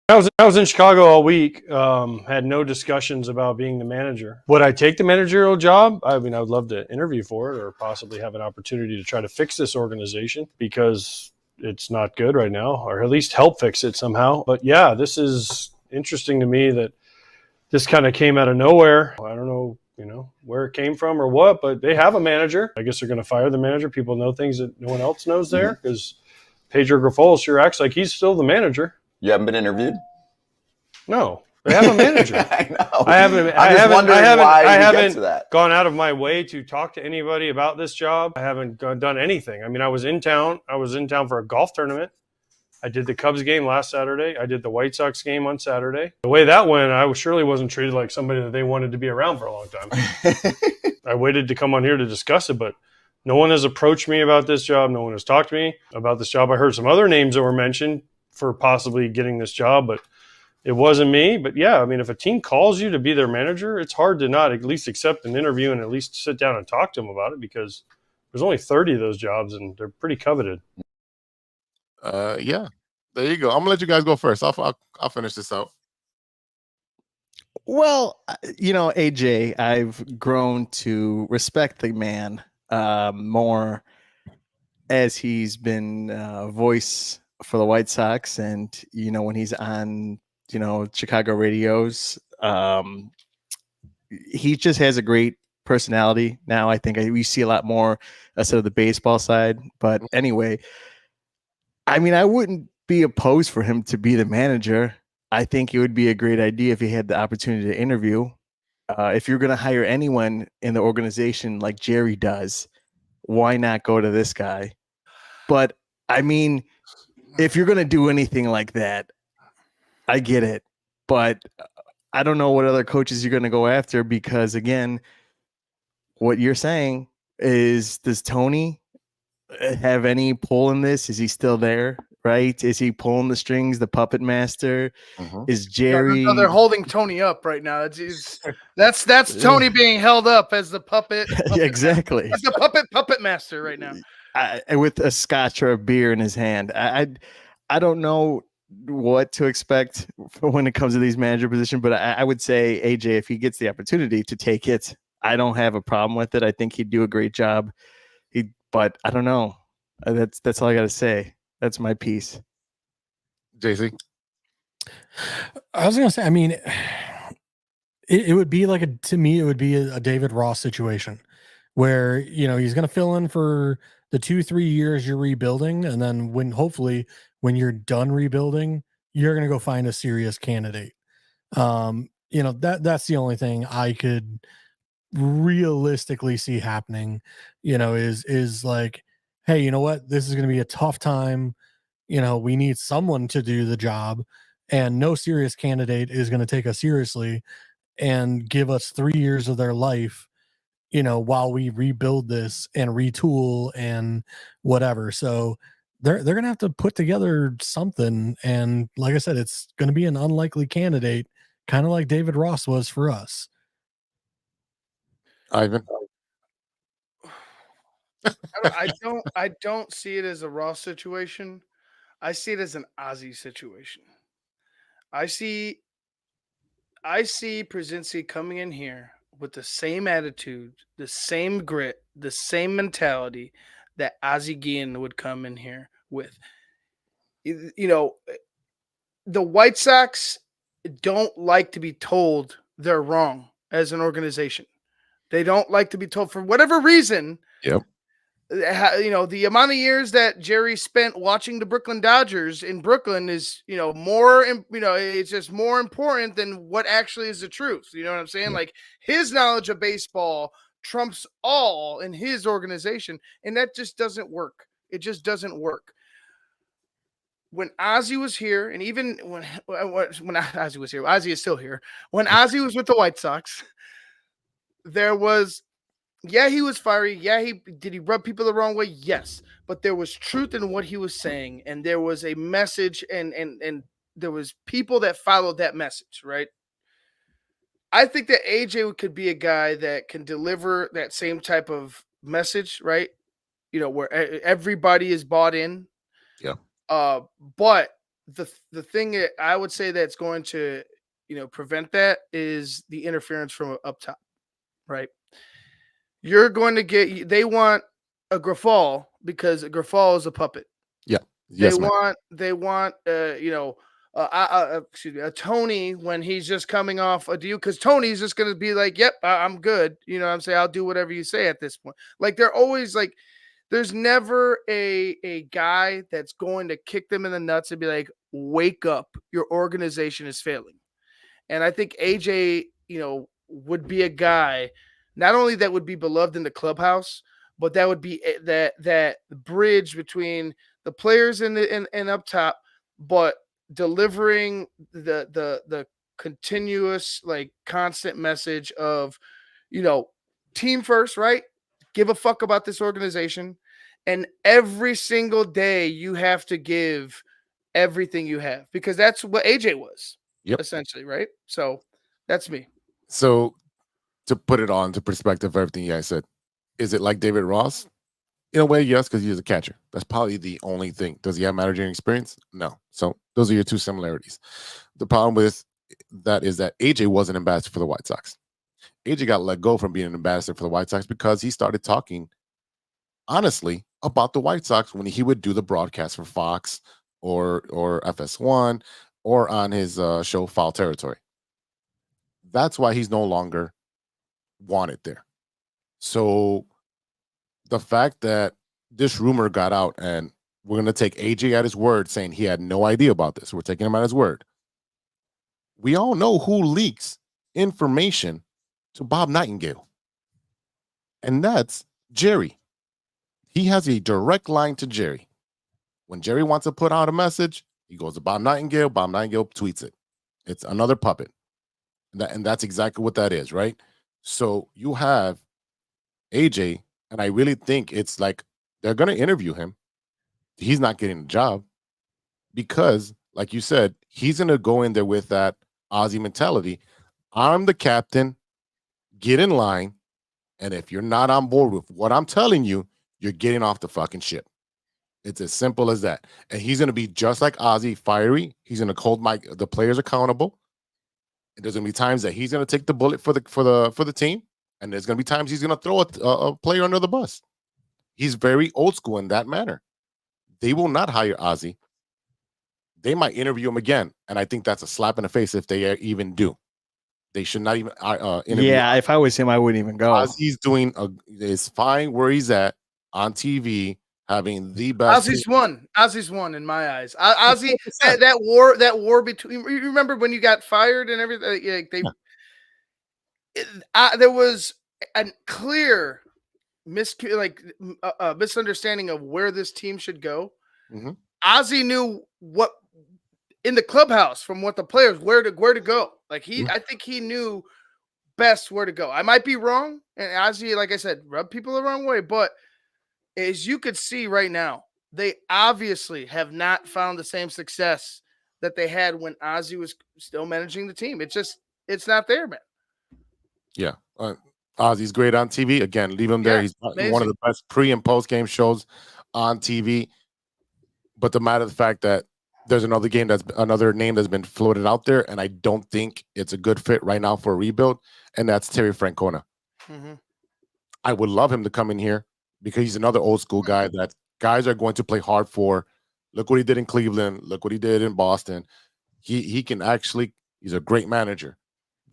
I was in Chicago all week. Had no discussions about being the manager. Would I take the managerial job? I mean, I would love to interview for it, or possibly have an opportunity to try to fix this organization, because it's not good right now, or at least help fix it somehow. But yeah, this is interesting to me that this kind of came out of nowhere. I don't know, where it came from or what, but they have a manager. I guess they're going to fire the manager. People know things that no one else knows there, because Pedro Grifol sure acts like he's still the manager. You haven't been interviewed? No, they have a manager. I know. I haven't gone out of my way to talk to anybody about this job. I haven't done anything. I mean, I was in town. For a golf tournament. I did the Cubs game last Saturday. I did the White Sox game on Saturday. The way that went, I surely wasn't treated like somebody that they wanted to be around for a long time. I waited to come on here to discuss it, but no one has approached me about this job. No one has talked to me about this job. I heard some other names that were mentioned for possibly getting this job, but it wasn't me. But yeah, I mean, if a team calls you to be their manager, it's hard to not at least accept an interview and at least sit down and talk to them about it, because there's only 30 of those jobs and they're pretty coveted. Yeah, there you go. I'm gonna let you guys go first. I'll finish this out. Well, AJ, I've grown to respect the man more as he's been voice for the White Sox, and when he's on Chicago radios, he just has a great personality. Now I think we see a lot more instead of the baseball side. But anyway, I mean, I wouldn't be opposed for him to be the manager. I think it would be a great idea if he had the opportunity to interview. If you're going to hire anyone in the organization like Jerry does, why not go to this guy? But I mean, if you're going to do anything like that, I get it. But I don't know what other coaches you're going to go after, because again, what you're saying is, does Tony have any pull in this? Is he still there? Right? Is he pulling the strings, the puppet master? Is Jerry? No, they're holding Tony up right now. That's Tony being held up as the puppet. Exactly. As the puppet master right now. With a scotch or a beer in his hand. I don't know what to expect when it comes to these manager positions, but I would say AJ, if he gets the opportunity to take it, I don't have a problem with it. I think he'd do a great job. But I don't know. That's all I got to say. That's my piece. JC? I was going to say, I mean, it would be like to me, it would be a David Ross situation where, he's going to fill in for the 2-3 years you're rebuilding. And then hopefully when you're done rebuilding, you're going to go find a serious candidate. That's the only thing I could realistically see happening, is like, hey, you know what? This is going to be a tough time. we need someone to do the job, and no serious candidate is going to take us seriously and give us 3 years of their life, while we rebuild this and retool and whatever. So they're going to have to put together something. And like I said, it's going to be an unlikely candidate, kind of like David Ross was for us. Ivan. I don't see it as a Ross situation. I see it as an Ozzy situation. I see Brzezinski coming in here with the same attitude, the same grit, the same mentality that Ozzy Guillen would come in here with. The White Sox don't like to be told they're wrong as an organization. They don't like to be told, for whatever reason. Yep. The amount of years that Jerry spent watching the Brooklyn Dodgers in Brooklyn is, more, it's just more important than what actually is the truth. You know what I'm saying? Like, his knowledge of baseball trumps all in his organization, and that just doesn't work. It just doesn't work. When Ozzy was here, and even when Ozzy was here, Ozzy is still here. When Ozzy was with the White Sox, there was, he was fiery. Did he rub people the wrong way? Yes, but there was truth in what he was saying, and there was a message, and there was people that followed that message, right? I think that AJ could be a guy that can deliver that same type of message, right? Where everybody is bought in. Yeah. But the thing that I would say that's going to, prevent that is the interference from up top, right? You're going to they want a Grafal because a Grafal is a puppet. Yeah. Yes, they want a Tony when he's just coming off a deal, because Tony's just going to be like, yep, I'm good. You know what I'm saying? I'll do whatever you say at this point. Like, they're always like, there's never a guy that's going to kick them in the nuts and be like, wake up, your organization is failing. And I think AJ, would be a guy not only that would be beloved in the clubhouse, but that would be that bridge between the players and up top, but delivering the continuous, like, constant message of, team first, right? Give a fuck about this organization. And every single day you have to give everything you have, because that's what AJ was, essentially, right? So that's me. So to put it on to perspective of everything you guys said, is it like David Ross? In a way, yes, because he's a catcher. That's probably the only thing. Does he have managing experience? No. So those are your two similarities. The problem with that is that AJ was an ambassador for the White Sox. AJ got let go from being an ambassador for the White Sox because he started talking honestly about the White Sox when he would do the broadcast for Fox or FS1 or on his show Foul Territory. That's why he's no longer wanted there. So the fact that this rumor got out, and we're going to take AJ at his word saying he had no idea about this. We're taking him at his word. We all know who leaks information to Bob Nightingale. And that's Jerry. He has a direct line to Jerry. When Jerry wants to put out a message, he goes to Bob Nightingale. Bob Nightingale tweets it. It's another puppet. And that's exactly what that is, right? So you have AJ, and I really think it's like they're going to interview him. He's not getting the job because, like you said, he's going to go in there with that Ozzy mentality. I'm the captain. Get in line. And if you're not on board with what I'm telling you, you're getting off the fucking ship. It's as simple as that. And he's going to be just like Ozzy, fiery. He's going to hold the players accountable. And there's going to be times that he's going to take the bullet for the team. And there's going to be times he's going to throw a player under the bus. He's very old school in that manner. They will not hire Ozzy. They might interview him again. And I think that's a slap in the face if they even do. They should not even interview. Yeah, if I was him, I wouldn't even go. Ozzy's is fine where he's at on TV, having the best. Ozzy's won in my eyes. Ozzy, that war between. You remember when you got fired and everything? There was a clear misunderstanding of where this team should go. Mm-hmm. Ozzy knew what in the clubhouse from what the players where to go. Like I think he knew best where to go. I might be wrong, and Ozzy, like I said, rubbed people the wrong way. But as you could see right now, they obviously have not found the same success that they had when Ozzy was still managing the team. It's not there, man. Yeah. Ozzy's great on TV. Again, leave him there. He's amazing. One of the best pre and post game shows on TV. But the matter of the fact that there's another name that's been floated out there, and I don't think it's a good fit right now for a rebuild, and that's Terry Francona. Mm-hmm. I would love him to come in here because he's another old school guy that guys are going to play hard for. Look what he did in Cleveland. Look what he did in Boston. He can actually, he's a great manager.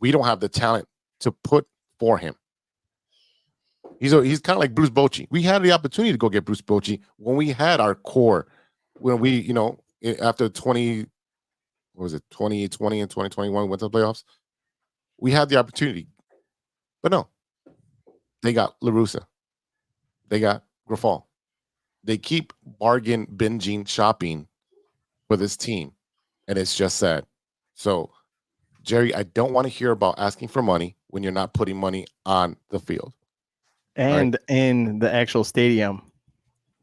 We don't have the talent to put for him. He's kind of like Bruce Bochy. We had the opportunity to go get Bruce Bochy when we had our core, when we, after 2020 and 2021 went to the playoffs, we had the opportunity. But no, they got La Russa. They got Grafal. They keep bargain binging shopping for this team, and it's just sad. So, Jerry, I don't want to hear about asking for money when you're not putting money on the field. And in the actual stadium.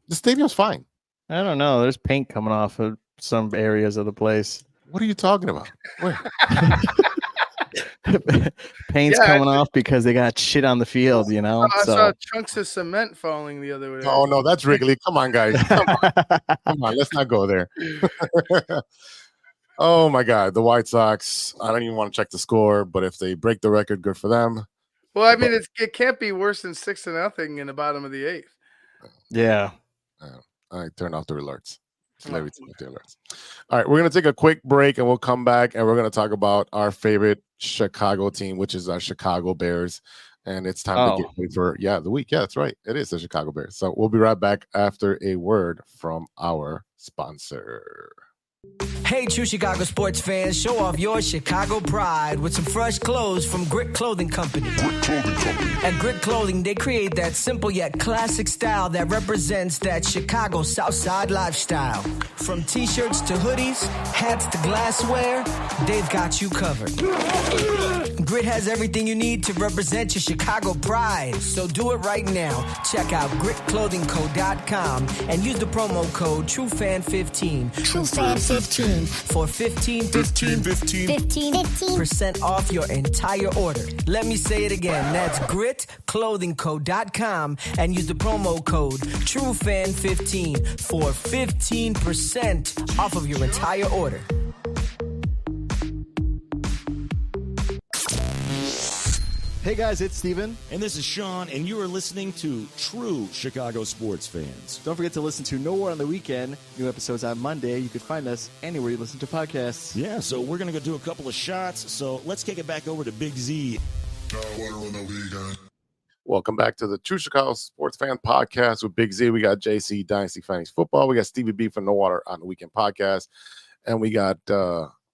The stadium's fine. I don't know. There's paint coming off of some areas of the place. What are you talking about? Where? Paint's coming off because they got shit on the field, I saw chunks of cement falling the other way. Oh, no, that's Wrigley. Come on, guys. Come on. Let's not go there. Oh, my God. The White Sox, I don't even want to check the score, but if they break the record, good for them. Well, I mean, it can't be worse than 6-0 in the bottom of the 8th. Yeah. I turned off the alerts. Everything with the alerts. All right, we're going to take a quick break, and we'll come back, and we're going to talk about our favorite Chicago team, which is our Chicago Bears. And it's time to get ready for the week. Yeah, that's right. It is the Chicago Bears. So we'll be right back after a word from our sponsor. Hey, true Chicago sports fans, show off your Chicago pride with some fresh clothes from Grit Clothing Company. At Grit Clothing, they create that simple yet classic style that represents that Chicago Southside lifestyle. From t-shirts to hoodies, hats to glassware, they've got you covered. Grit has everything you need to represent your Chicago pride. So do it right now. Check out gritclothingco.com and use the promo code TrueFan15. TrueFan15 for 15% off your entire order. Let me say it again. That's gritclothingco.com and use the promo code TrueFan15 for 15% off of your entire order. Hey guys, it's Steven. And this is Sean, and you are listening to True Chicago Sports Fans. Don't forget to listen to Nowhere on the Weekend. New episodes on Monday. You can find us anywhere you listen to podcasts. Yeah, so we're going to go do a couple of shots. So let's kick it back over to Big Z. Welcome back to the True Chicago Sports Fan Podcast with Big Z. We got JC, Dynasty Fantasy Football. We got Stevie B from No Water on the Weekend Podcast. And we got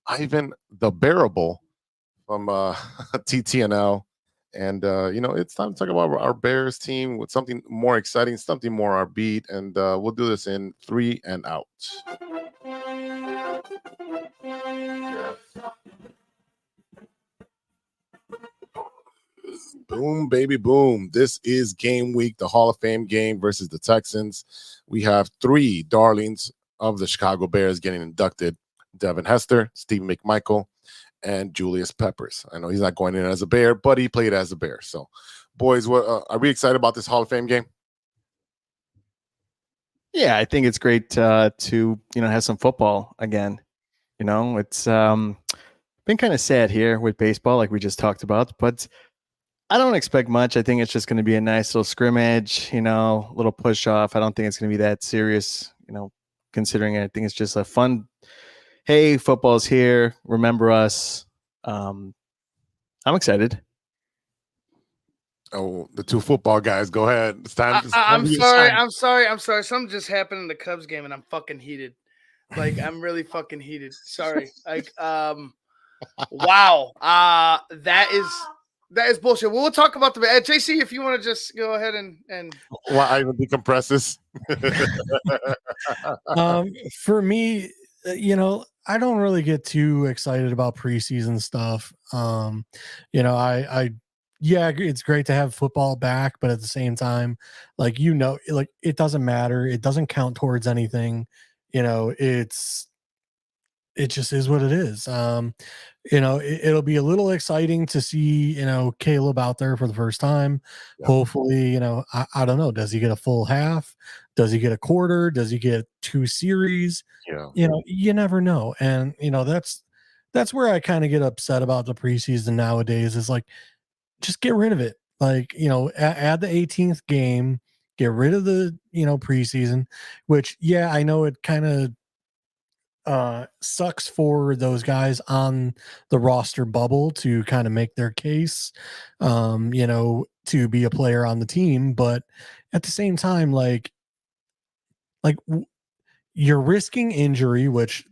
Ivan the Bearable from TTNL. And, it's time to talk about our Bears team with something more exciting, something more upbeat. And we'll do this in 3 and out. Boom, baby, boom. This is game week, the Hall of Fame game versus the Texans. We have 3 darlings of the Chicago Bears getting inducted. Devin Hester, Steve McMichael, and Julius Peppers. I know he's not going in as a Bear, but he played as a Bear. So, boys, what are we excited about this Hall of Fame game? Yeah, I think it's great to have some football again. It's been kind of sad here with baseball, like we just talked about, but I don't expect much. I think it's just going to be a nice little scrimmage, little push off. I don't think it's going to be that serious, considering I think it's just a fun. Hey, football's here. Remember us. I'm excited. Oh, the 2 football guys. Go ahead. It's time. I'm sorry. Something just happened in the Cubs game, and I'm fucking heated. Like, I'm really fucking heated. Sorry. Like, wow. That is bullshit. We'll talk about the JC if you want to just go ahead and I even decompress this. For me, I don't really get too excited about preseason stuff. Yeah, it's great to have football back, but at the same time, like, it doesn't matter. It doesn't count towards anything. It just is what it is. It'll be a little exciting to see, Caleb out there for the first time. Yeah. Hopefully, I don't know. Does he get a full half? Does he get a quarter? Does he get 2 series? Yeah. You never know. And, that's where I kind of get upset about the preseason nowadays is like, just get rid of it. Like, add the 18th game, get rid of the, preseason, which, yeah, I know it kind of sucks for those guys on the roster bubble to kind of make their case, to be a player on the team. But at the same time, you're risking injury, which,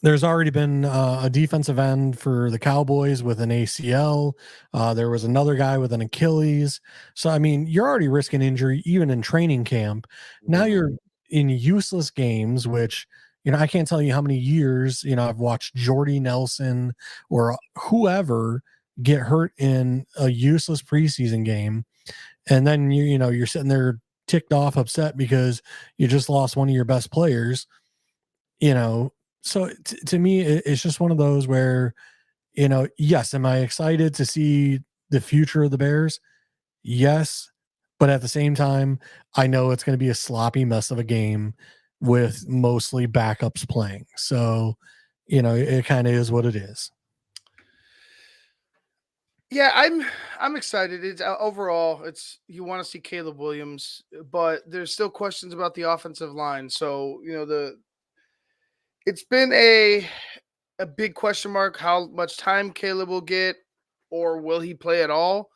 there's already been a defensive end for the Cowboys with an ACL. There was another guy with an Achilles. So, I mean, you're already risking injury even in training camp. Now you're in useless games, which, I can't tell you how many years, I've watched Jordy Nelson or whoever get hurt in a useless preseason game. And then, you're sitting there ticked off, upset because you just lost one of your best players, So to me, it's just one of those where, yes, am I excited to see the future of the Bears? Yes. But at the same time, I know it's going to be a sloppy mess of a game with mostly backups playing. So, it kind of is what it is. Yeah, I'm excited. It's overall, you want to see Caleb Williams, but there's still questions about the offensive line. So, it's been a big question mark how much time Caleb will get, or will he play at all?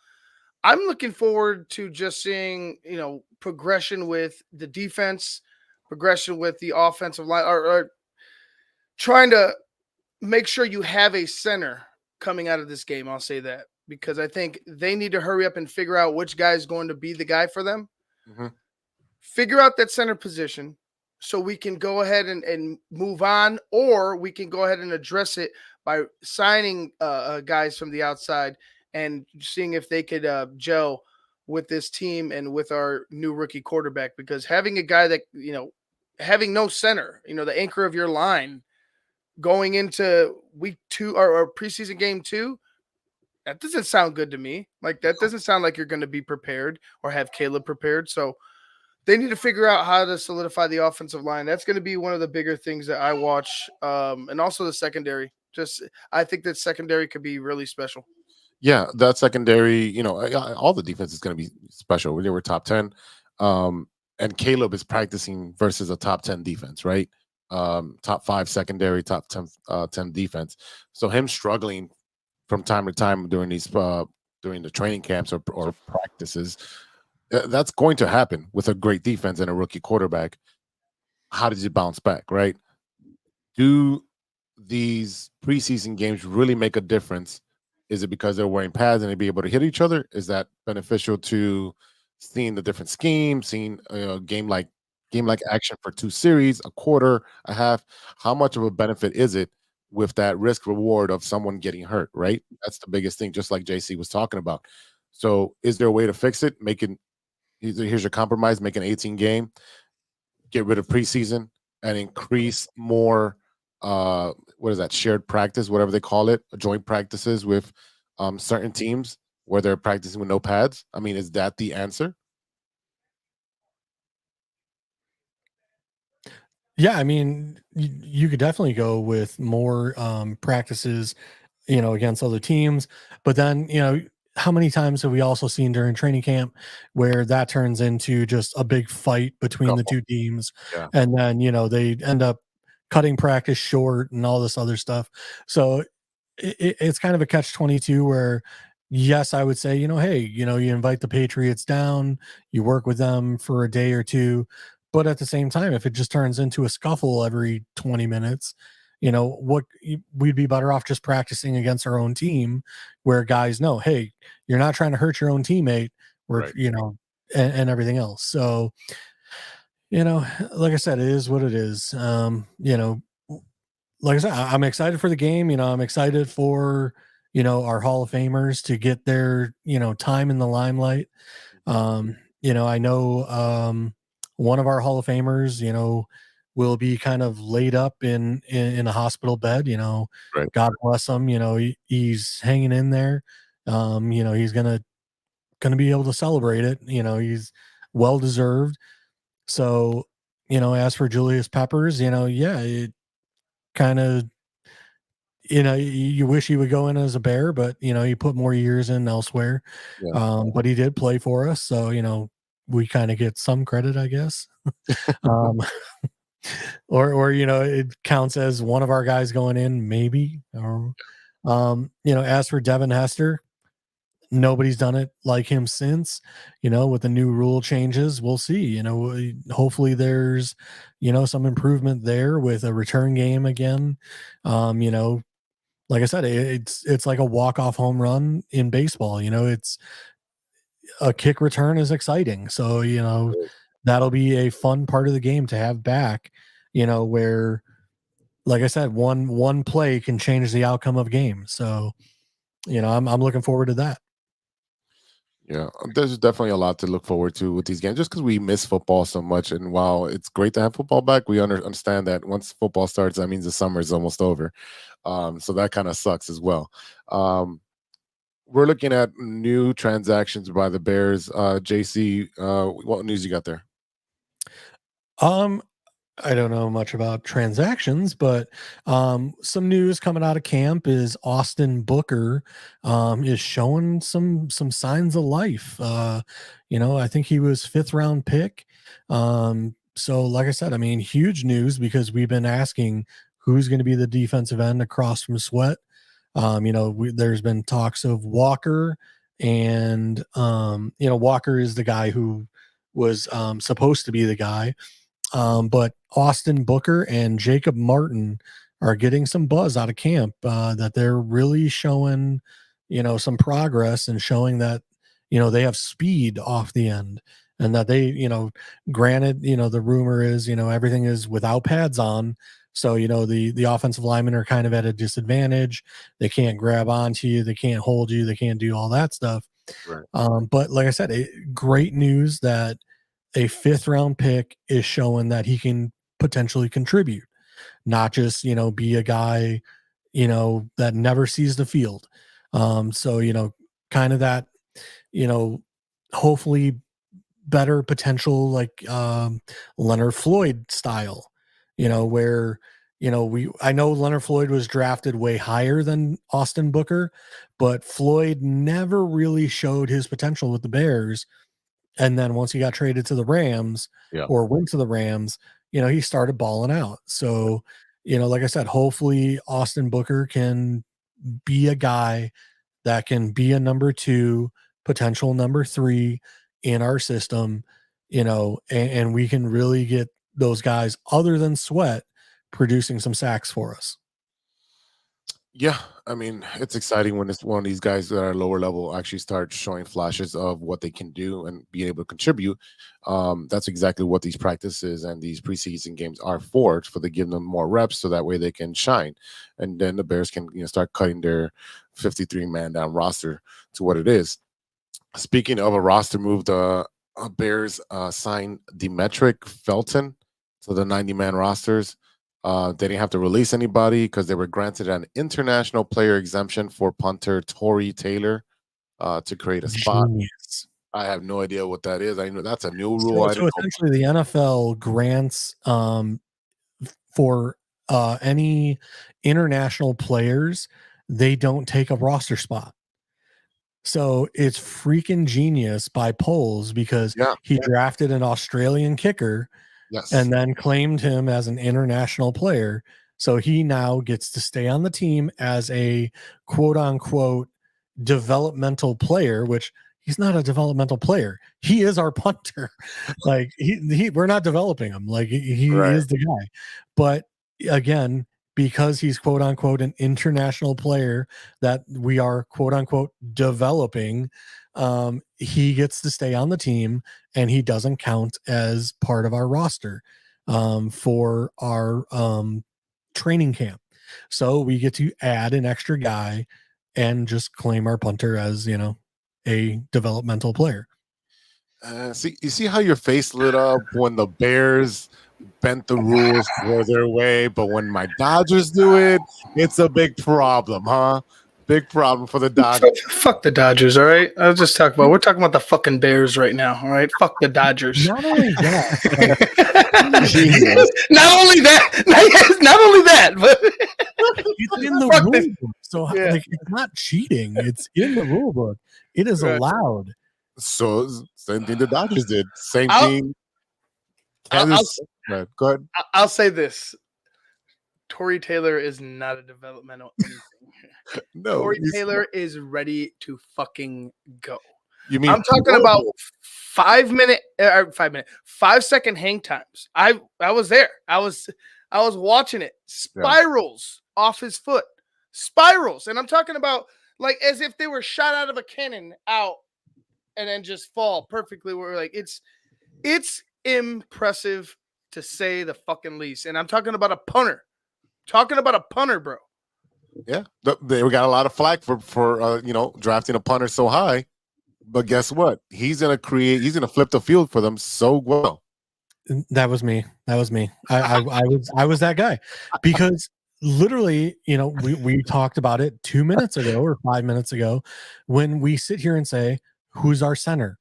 I'm looking forward to just seeing, progression with the defense, progression with the offensive line, or trying to make sure you have a center coming out of this game. I'll say that because I think they need to hurry up and figure out which guy is going to be the guy for them. Mm-hmm. Figure out that center position so we can go ahead and move on, or we can go ahead and address it by signing guys from the outside and seeing if they could gel with this team and with our new rookie quarterback. Because having a guy that, having no center, the anchor of your line going into week 2 or preseason game 2, that doesn't sound good to me. Like, that doesn't sound like you're going to be prepared or have Caleb prepared. So they need to figure out how to solidify the offensive line. That's going to be one of the bigger things that I watch. And also the secondary. I think that secondary could be really special. Yeah, that secondary, all the defense is going to be special. They were top 10. And Caleb is practicing versus a top 10 defense, right? Top 5 secondary, top 10 defense. So him struggling from time to time during the training camps or practices, that's going to happen with a great defense and a rookie quarterback. How does he bounce back, right? Do these preseason games really make a difference? Is it because they're wearing pads and they be able to hit each other? Is that beneficial to seeing the different schemes, seeing game like action for 2 series, a quarter, a half? How much of a benefit is it with that risk reward of someone getting hurt, right? That's the biggest thing, just like JC was talking about. So is there a way to fix it? Here's your compromise, make an 18 game, get rid of preseason and increase more what is that, shared practice, whatever they call it, joint practices with certain teams where they're practicing with no pads? I mean, is that the answer? Yeah, I mean, you could definitely go with more practices, against other teams. But then, how many times have we also seen during training camp where that turns into just a big fight between the two teams? Yeah. And then, they end up cutting practice short and all this other stuff. So it's kind of a catch-22 where, yes, I would say, hey, you invite the Patriots down, you work with them for a day or two. But at the same time, if it just turns into a scuffle every 20 minutes, we'd be better off just practicing against our own team where guys know, hey, you're not trying to hurt your own teammate. We're, Right. and everything else. So, like I said, it is what it is. Like I said, I'm excited for the game. I'm excited for, our Hall of Famers to get their, time in the limelight. I know one of our Hall of Famers, will be kind of laid up in a hospital bed, Right. God bless him. He's hanging in there. He's gonna be able to celebrate it. He's well deserved. So, as for Julius Peppers, yeah, it kind of, you wish he would go in as a Bear, but he put more years in elsewhere. Yeah. But he did play for us, so we kind of get some credit, I guess. um, or it counts as one of our guys going in, maybe. Or, as for Devin Hester, nobody's done it like him since. With the new rule changes, we'll see. Hopefully there's some improvement there with a return game again. Like I said, it's like a walk-off home run in baseball. It's a kick return is exciting. So, that'll be a fun part of the game to have back, where, like I said, one play can change the outcome of a game. So, I'm looking forward to that. Yeah, there's definitely a lot to look forward to with these games, just because we miss football so much. And while it's great to have football back, we understand that once football starts, that means the summer is almost over. So that kind of sucks as well. We're looking at new transactions by the Bears. JC, what news you got there? I don't know much about transactions, but some news coming out of camp is Austin Booker is showing some signs of life. I think he was 5th round pick. So like I said, I mean, huge news because we've been asking who's going to be the defensive end across from Sweat. There's been talks of Walker, and Walker is the guy who was supposed to be the guy. But Austin Booker and Jacob Martin are getting some buzz out of camp that they're really showing, some progress and showing that, they have speed off the end, and that they, granted, the rumor is, everything is without pads on. So, the offensive linemen are kind of at a disadvantage. They can't grab onto you. They can't hold you. They can't do all that stuff. Right. But like I said, great news that a 5th round pick is showing that he can potentially contribute, not just, be a guy, that never sees the field. So, kind of that, hopefully better potential, like Leonard Floyd style, where, I know Leonard Floyd was drafted way higher than Austin Booker, but Floyd never really showed his potential with the Bears. And then once he got traded to the Rams or went to the Rams, he started balling out. So, like I said, hopefully Austin Booker can be a guy that can be a number 2, potential number 3 in our system, and we can really get those guys other than Sweat producing some sacks for us. Yeah, I mean, it's exciting when it's one of these guys that are lower level actually start showing flashes of what they can do and be able to contribute. That's exactly what these practices and these preseason games are for to give them more reps, so that way they can shine, and then the Bears can start cutting their 53-man down roster to what it is. Speaking of a roster move, the Bears signed Demetric Felton to the 90-man rosters. They didn't have to release anybody because they were granted an international player exemption for punter Torrey Taylor to create a spot. Genius. I have no idea what that is. I know that's a new rule. So essentially, the NFL grants for any international players, they don't take a roster spot. So it's freaking genius by Poles because he drafted an Australian kicker. Yes. And then claimed him as an international player. So he now gets to stay on the team as a quote unquote developmental player, which he's not a developmental player. He is our punter. Like we're not developing him. Like he is the guy. But again, because he's quote unquote an international player that we are quote unquote developing, he gets to stay on the team and he doesn't count as part of our roster for our training camp. So we get to add an extra guy and just claim our punter as, you know, a developmental player. You see how your face lit up when the Bears bent the rules for their way, but when my Dodgers do it, it's a big problem, huh? Big problem for the Dodgers. Fuck the Dodgers, all right? We're talking about the fucking Bears right now, all right? Fuck the Dodgers. Not only that, not only that, but it's in the rule book. So like, it's not cheating. It's in the rule book. It is allowed. So same thing the Dodgers did. Same thing. Go ahead. I'll say this. Torrey Taylor is not a developmental anything. No, Torrey Taylor is ready to fucking go. You mean I'm talking about 5 second hang times. I was there. I was watching it. Spirals off his foot. Spirals. And I'm talking about like as if they were shot out of a cannon out and then just fall perfectly. We're like, it's impressive to say the fucking least. And I'm talking about a punter. Bro. Yeah, they got a lot of flack for drafting a punter so high, but guess what? He's gonna flip the field for them so well. That was me. I was that guy, because literally, we talked about it 2 minutes ago or 5 minutes ago when we sit here and say, who's our center?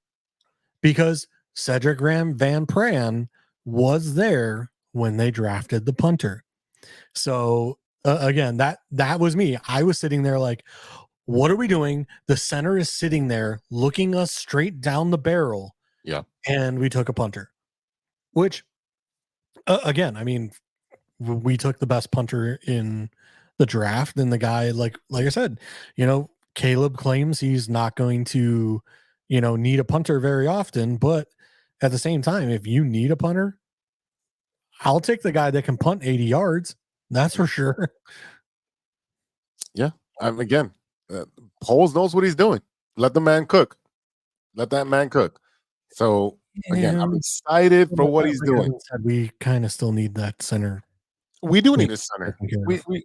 Because Cedric Van Pran was there when they drafted the punter. So again, that was me. I was sitting there like, what are we doing? The center is sitting there looking us straight down the barrel. Yeah. And we took a punter, which again, I mean, we took the best punter in the draft, and the guy, like I said, Caleb claims he's not going to, need a punter very often, but at the same time, if you need a punter, I'll take the guy that can punt 80 yards. That's for sure. Yeah. Again, Poles knows what he's doing. Let the man cook. Let that man cook. So again, I'm excited for what he's doing. We kind of still need that center. We do need a center.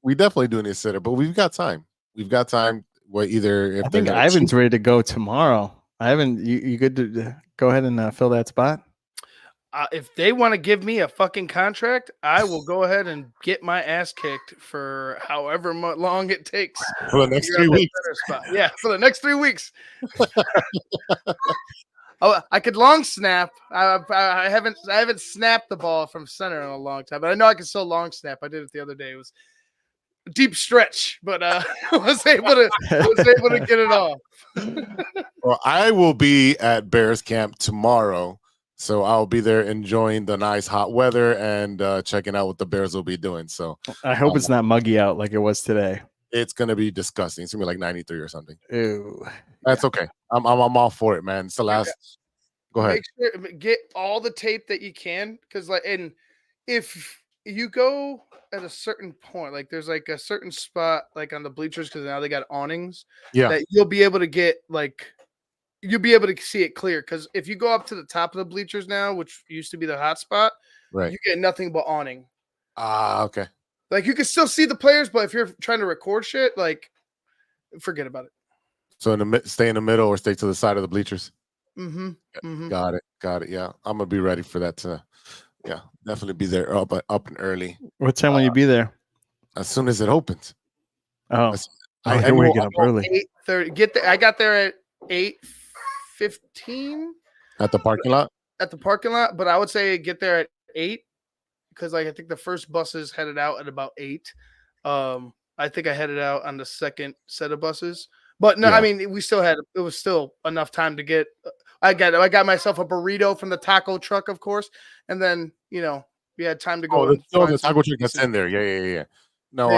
We definitely do need a center, but we've got time. We've got time. I think Ivan's ready to go tomorrow. Ivan, you good to go ahead and fill that spot? If they want to give me a fucking contract, I will go ahead and get my ass kicked for however long it takes for the next 3 weeks. Yeah, for the next 3 weeks. I could long snap. I haven't snapped the ball from center in a long time, but I know I can still long snap. I did it the other day. It was a deep stretch, but I was able to get it off. Well, I will be at Bears camp tomorrow. So I'll be there enjoying the nice hot weather and checking out what the Bears will be doing. So I hope it's not muggy out like it was today. It's gonna be disgusting. It's gonna be like 93 or something. Ew. That's okay. I'm all for it, man. It's the last. Go ahead. Make sure get all the tape that you can, because and if you go at a certain point, like there's like a certain spot like on the bleachers, because now they got awnings. Yeah. That you'll be able to get you'll be able to see it clear, because if you go up to the top of the bleachers now, which used to be the hot spot, right, you get nothing but awning. Okay. Like you can still see the players, but if you're trying to record shit, like forget about it. So stay in the middle or stay to the side of the bleachers. Mm-hmm. Mm-hmm. Got it. Yeah, I'm gonna be ready for that. Definitely be there up and early. What time will you be there? As soon as it opens. Oh, I wake up early. 8:30. Get there. I got there at 8:15 at the parking lot. But I would say get there at 8, because I think the first bus is headed out at about 8. I think I headed out on the second set of buses, but no, yeah. I mean it was still enough time to get. I got myself a burrito from the taco truck, of course, and then we had time to go. The taco truck that's in there. Yeah. No,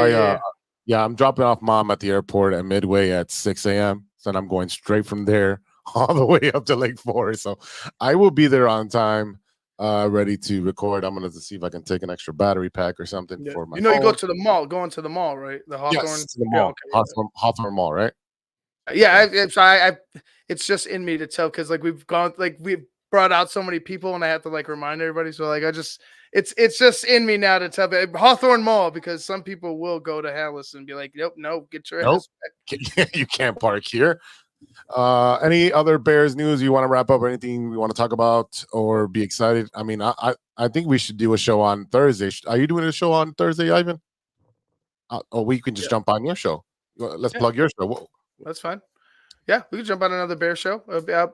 I'm dropping off mom at the airport at Midway at 6 a.m. So I'm going straight from there all the way up to Lake Forest. So I will be there on time. ready to record. I'm gonna see if I can take an extra battery pack or something Yeah. for my. You know, you go phone. to the mall, going to the mall, right? The Hawthorne. Yes, to the mall. Yeah, Hawthorne Mall, right? yeah. It's just in me to tell because like we've brought out so many people, and I have to like remind everybody. So like it's just in me now to tell Hawthorne Mall because some people will go to Hallis and be like, nope, get your ass back. You can't park here. Any other Bears news you want to wrap up or anything we want to talk about or be excited? I mean, I think we should do a show on Thursday. Are you doing a show on Thursday, Ivan? Or we can just jump on your show. Let's plug your show. Whoa. That's fine. Yeah, we can jump on another Bear show.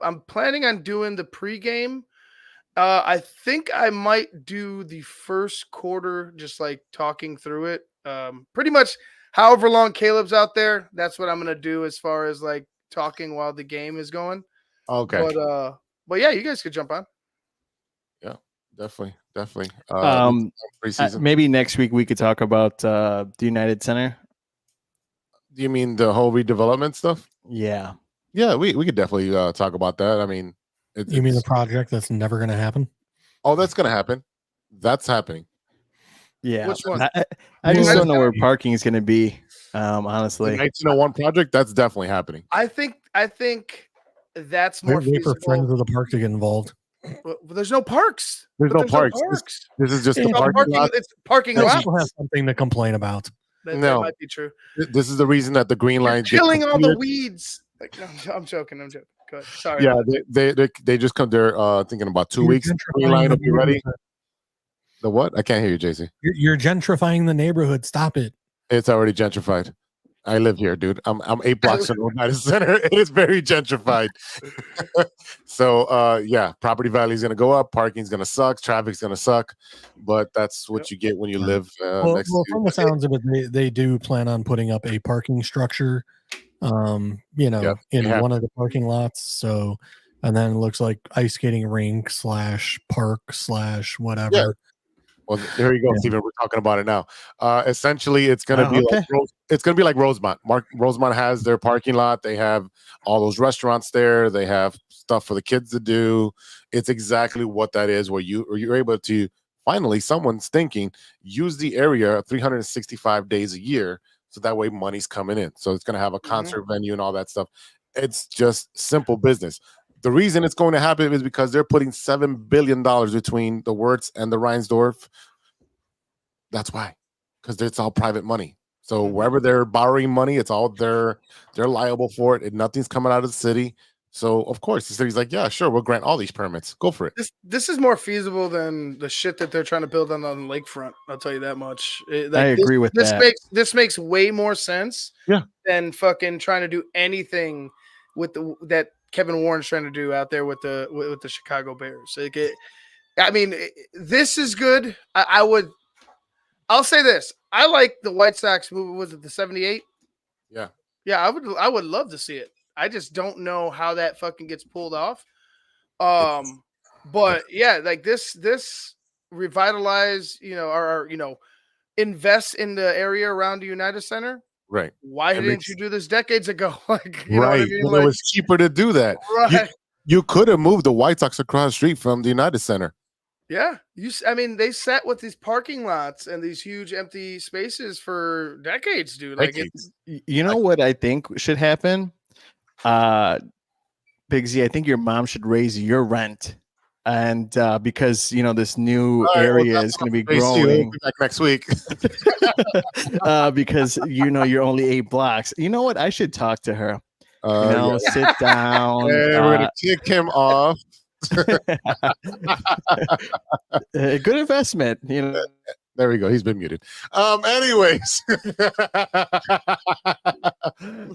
I'm planning on doing the pregame. I think I might do the first quarter, just like talking through it. Pretty much however long Caleb's out there, that's what I'm going to do as far as like talking while the game is going. Okay. But yeah, you guys could jump on. Yeah, definitely. Preseason. Maybe next week we could talk about the United Center. Do you mean the whole redevelopment stuff? Yeah. Yeah, we could definitely talk about that. I mean, you mean the project that's never going to happen? Oh, that's going to happen. That's happening. Yeah. Which one? I just don't know where parking is going to be. Honestly, the 1901 project, that's definitely happening. I think that's more wait for Friends of the Park to get involved. But there's no parks. There's no parks. This is just a parking lot. It's parking lot. People have something to complain about. That might be true. This is the reason that the Green Line killing all the weeds. Like, no, I'm joking. Go ahead. Sorry. Yeah, they just come there thinking about 2 weeks. Green Line will be ready. The what? I can't hear you, JC. You're gentrifying the neighborhood. Stop it. It's already gentrified. I live here, dude. I'm 8 blocks from the United Center. It is very gentrified. So yeah, property value is gonna go up, parking's gonna suck, traffic's gonna suck, but that's what you get when you live next to. From the sounds of it, they do plan on putting up a parking structure, in one of the parking lots. So, and then it looks like ice skating rink / park / whatever. Yeah. Well, there you go, Steven. We're talking about it now. Essentially, it's going to be like Rosemont. Rosemont has their parking lot. They have all those restaurants there. They have stuff for the kids to do. It's exactly what that is, where you're able to finally, someone's thinking, use the area 365 days a year, so that way money's coming in. So it's going to have a concert venue and all that stuff. It's just simple business. The reason it's going to happen is because they're putting $7 billion between the Wirtz and the Reinsdorf. That's why, because it's all private money. So wherever they're borrowing money, it's all they're liable for it, and nothing's coming out of the city. So of course the city's like, yeah, sure, we'll grant all these permits. Go for it. This is more feasible than the shit that they're trying to build on the lakefront. I'll tell you that much. I agree with that. This makes way more sense. Than fucking trying to do anything with that Kevin Warren's trying to do out there with the Chicago Bears. This is good. I'll say this. I like the White Sox movie. Was it the 78? Yeah. Yeah, I would love to see it. I just don't know how that fucking gets pulled off. But yeah, like this revitalize, or invest in the area around the United Center. Right. Why didn't you do this decades ago? Like, you know what I mean? It was cheaper to do that. Right. You could have moved the White Sox across the street from the United Center. Yeah. They sat with these parking lots and these huge empty spaces for decades, dude. What I think should happen? Big Z, I think your mom should raise your rent. And because this new area is going to be growing. We'll be back next week. Because you're only 8 blocks. You know what? I should talk to her. Sit down. Hey, we're gonna kick him off. Good investment. There we go. He's been muted. Anyways,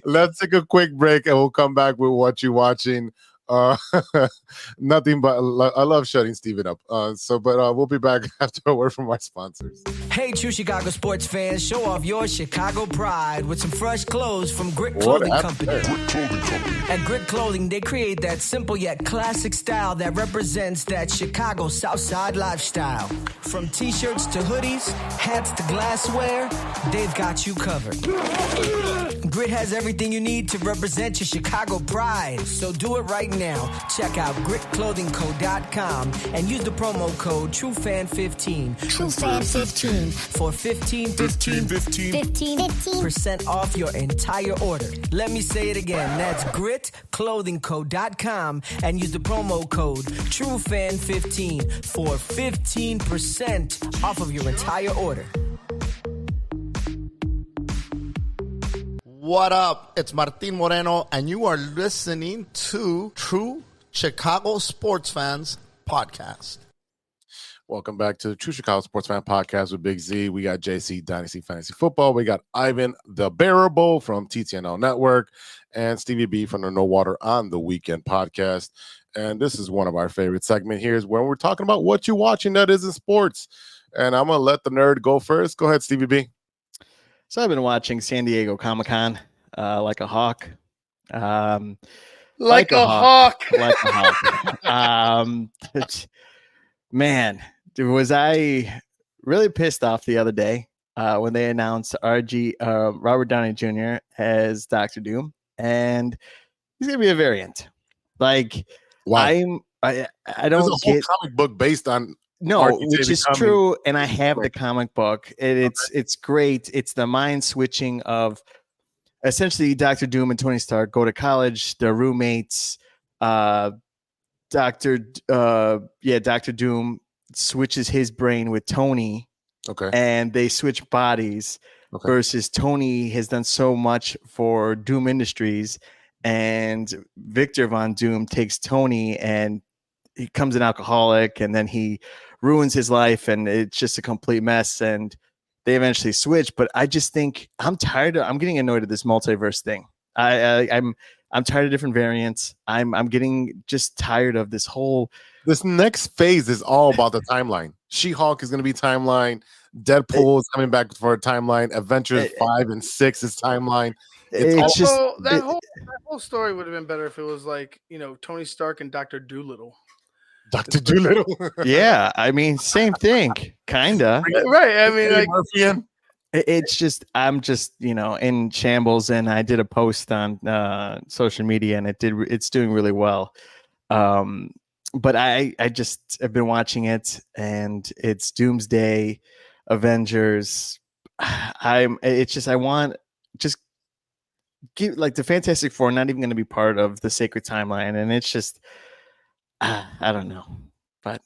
let's take a quick break and we'll come back with what you're watching. Nothing but I love shutting Steven up. But we'll be back after a word from our sponsors. Hey, true Chicago sports fans, show off your Chicago pride with some fresh clothes from Grit What Clothing happened Company. there? At Grit Clothing, they create that simple yet classic style that represents that Chicago Southside lifestyle. From t-shirts to hoodies, hats to glassware, they've got you covered. Grit has everything you need to represent your Chicago pride. So do it right now. Check out gritclothingco.com and use the promo code TrueFan15. TrueFan15. For 15% off your entire order. Let me say it again. That's gritclothingco.com and use the promo code TrueFan15 for 15% off of your entire order. What up? It's Martin Moreno, and you are listening to True Chicago Sports Fans Podcast. Welcome back to the True Chicago Sports Fan Podcast with Big Z. We got JC Dynasty Fantasy Football. We got Ivan the Bearable from TTNL Network and Stevie B from the No Water on the Weekend podcast. And this is one of our favorite segments here, is where we're talking about what you're watching that isn't sports. And I'm going to let the nerd go first. Go ahead, Stevie B. So I've been watching San Diego Comic-Con like a hawk. Like a hawk. Like a hawk. Man, was I really pissed off the other day when they announced Robert Downey Jr. as Dr. Doom, and he's gonna be a variant. Like, wow. I don't There's a whole get comic book based on which is true, and I have the comic book. It's great. It's the mind switching of essentially Dr. Doom and Tony Stark go to college. They're roommates. Dr. Doom switches his brain with Tony. Okay. And they switch bodies versus Tony has done so much for Doom Industries, and Victor Von Doom takes Tony and he becomes an alcoholic, and then he ruins his life, and it's just a complete mess, and they eventually switch. But I just think I'm getting annoyed at this multiverse thing. I'm tired of different variants. I'm getting just tired of this next phase is all about the timeline. She-Hulk is going to be timeline. Deadpool is coming back for a timeline. Avengers 5 and 6 is timeline. That whole story would have been better if it was like, Tony Stark and Dr. Doolittle. Dr. Doolittle. Yeah, I mean, same thing, kinda. Right. I mean, like, it's just I'm just in shambles, and I did a post on social media, and it's doing really well. But I just have been watching it, and it's Doomsday, Avengers. I want give like the Fantastic Four not even going to be part of the sacred timeline, and it's just I don't know, but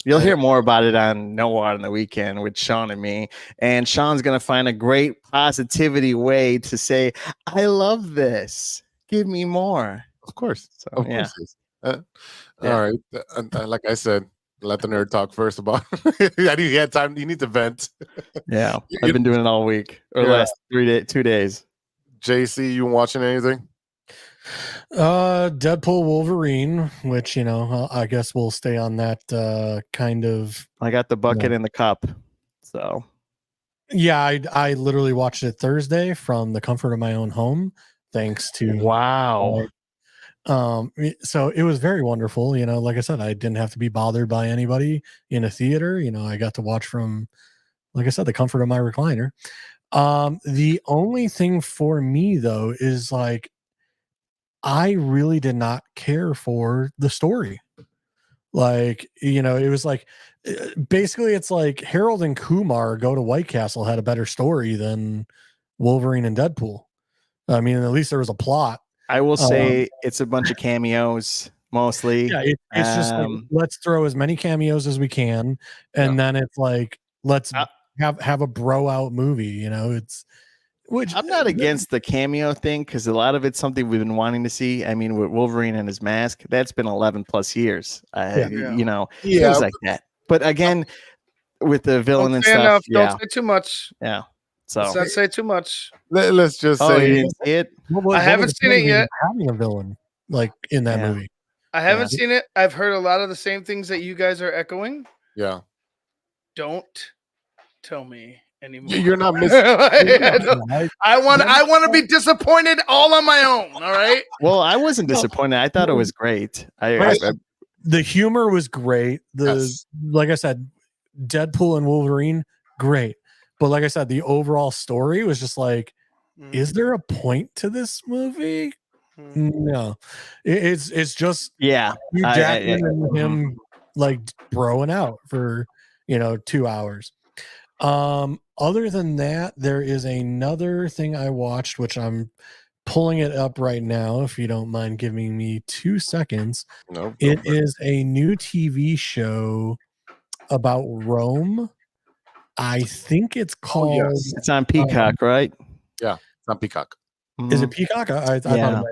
you'll hear more about it on No Water on the Weekend with Sean and me, and Sean's going to find a great positivity way to say, I love this, give me more. Of course. So, of course. All right. Like I said, let the nerd talk first about I knew he had time. You need to vent. Yeah. I've been doing it all week or last 2 days. JC, you watching anything? Deadpool Wolverine, which I guess we'll stay on that kind of. I got the bucket and the cup, so yeah, I literally watched it Thursday from the comfort of my own home, thanks to so it was very wonderful. Like I said, I didn't have to be bothered by anybody in a theater. I got to watch from, like I said, the comfort of my recliner. The only thing for me though is like, I really did not care for the story. Like, it was like, basically it's like Harold and Kumar Go to White Castle had a better story than Wolverine and Deadpool. I mean, at least there was a plot. I will say it's a bunch of cameos mostly. Yeah, it's just like, let's throw as many cameos as we can. And then it's like, let's have a bro out movie, Which I'm not against the cameo thing, because a lot of it's something we've been wanting to see. I mean, with Wolverine and his mask, that's been 11 plus years. Things like that. But again, with the villain and stuff, don't say too much. Yeah. So let's not say too much. Let's just say you didn't see it. I haven't seen it yet. Having a villain like in that movie. I haven't seen it. I've heard a lot of the same things that you guys are echoing. Yeah. Don't tell me anymore. You're not missing. I want to be disappointed all on my own. All right. Well, I wasn't disappointed. I thought it was great. The humor was great. Yes. Like I said, Deadpool and Wolverine, great. But like I said, the overall story was just like, is there a point to this movie? No, it's just Yeah, Hugh Jackman and him like broing out for 2 hours. Other than that, there is another thing I watched, which I'm pulling it up right now. If you don't mind giving me 2 seconds, No, it is a new TV show about Rome. I think it's called. It's on Peacock, right? Yeah, it's on Peacock. Is it Peacock? I thought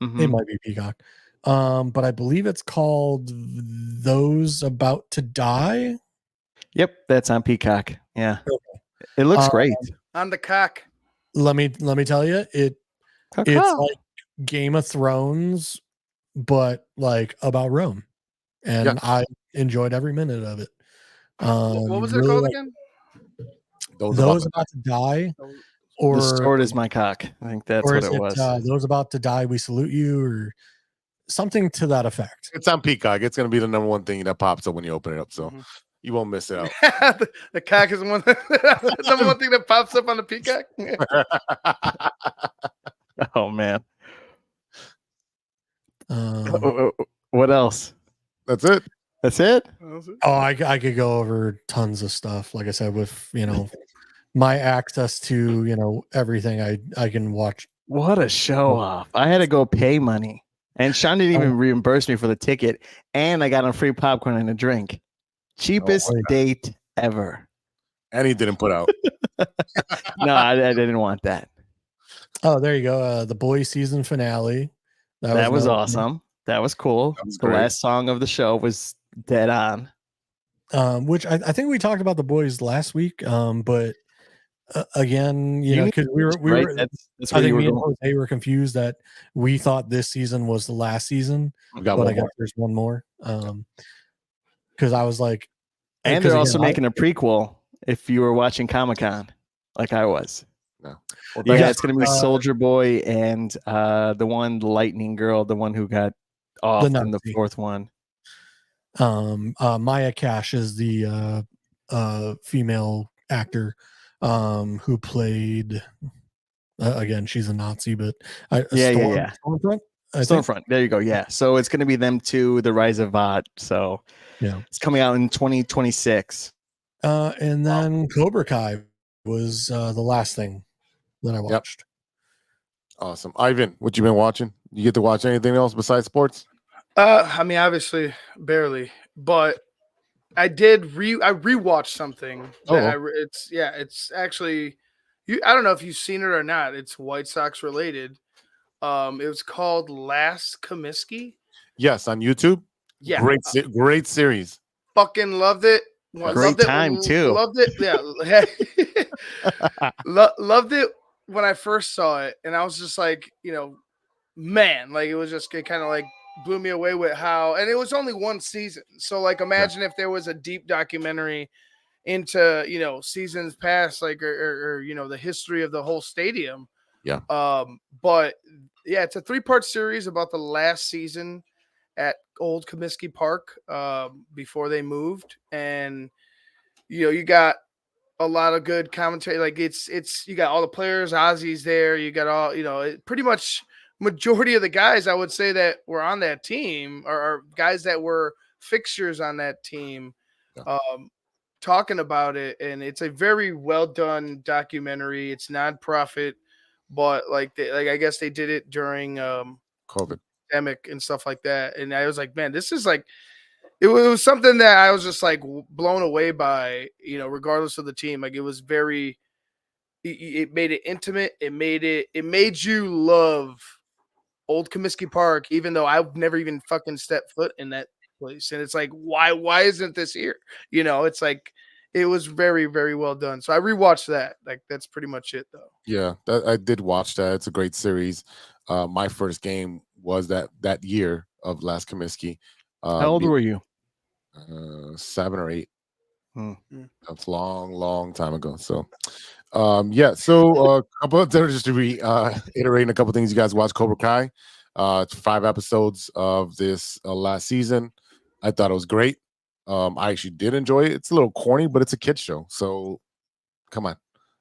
it might be Peacock. But I believe it's called Those About to Die. Yep, that's on Peacock. Yeah, Okay. It looks great. On the cock. Let me tell you, it's like Game of Thrones, but like about Rome, and I enjoyed every minute of it. What was it called again? Those About to Die, or The Sword Is My Cock. I think that's what it was. Those About to Die, We Salute You, or something to that effect. It's on Peacock. It's going to be the number one thing that pops up when you open it up, so you won't miss it out. The cock is the number one thing that pops up on the Peacock. Oh man. What else? That's it. That's it. Oh, I could go over tons of stuff. Like I said, with my access to everything, I can watch. What a show off! I had to go pay money, and Sean didn't even reimburse me for the ticket, and I got a free popcorn and a drink. Cheapest date ever. And he didn't put out. No, I didn't want that. Oh, there you go. The Boys season finale. That was awesome. That was cool. That was the great. last song of the show was dead on. Which I think we talked about The Boys last week. But again, because we were that's I where think you were me and going. Jose were confused that we thought this season was the last season, but I guess there's one more. Because I was like, And they're also making a prequel. If you were watching Comic-Con, like I was. No. Yeah, it's going to be Soldier Boy and the one Lightning Girl, the one who got off in the fourth one. Maya Cash is the female actor who played again, she's a Nazi, but Stormfront. Stormfront. There you go. Yeah. So it's going to be them two, The Rise of Vought. So yeah, it's coming out in 2026. And then Cobra Kai was the last thing that I watched. Awesome. Ivan, what you been watching? You get to watch anything else besides sports? I mean, obviously, barely, but I did I rewatched something. It's actually, I don't know if you've seen it or not. It's White Sox related. It was called Last Comiskey. Yes, on YouTube. Yeah, great series. Fucking loved it. Great time too. Loved it. Yeah, loved it when I first saw it, and I was just like, man, like it kind of like blew me away with how, and it was only one season. So like, imagine if there was a deep documentary into seasons past, like or the history of the whole stadium. Yeah. But yeah, it's a 3-part series about the last season at Old Comiskey Park before they moved, and you got a lot of good commentary. Like it's you got all the players, Ozzy's there, you got all pretty much majority of the guys I would say that were on that team are guys that were fixtures on that team, talking about it, and it's a very well done documentary. It's nonprofit, but like I guess they did it during COVID pandemic and stuff like that, and I was like, man, this is like it was something that I was just like blown away by, regardless of the team. Like it was it made it intimate. It made you love Old Comiskey Park, even though I've never even fucking stepped foot in that place. And it's like, why isn't this here? It's like, it was very, very well done. So I rewatched that. Like, that's pretty much it though. Yeah, I did watch that. It's a great series. My first game was that year of Last Comiskey. How old were you? 7 or 8. That's long time ago. So, yeah. So, a couple of just to reiterating a couple of things you guys watched. Cobra Kai, it's 5 episodes of this last season. I thought it was great. I actually did enjoy it. It's a little corny, but it's a kid's show. So, come on,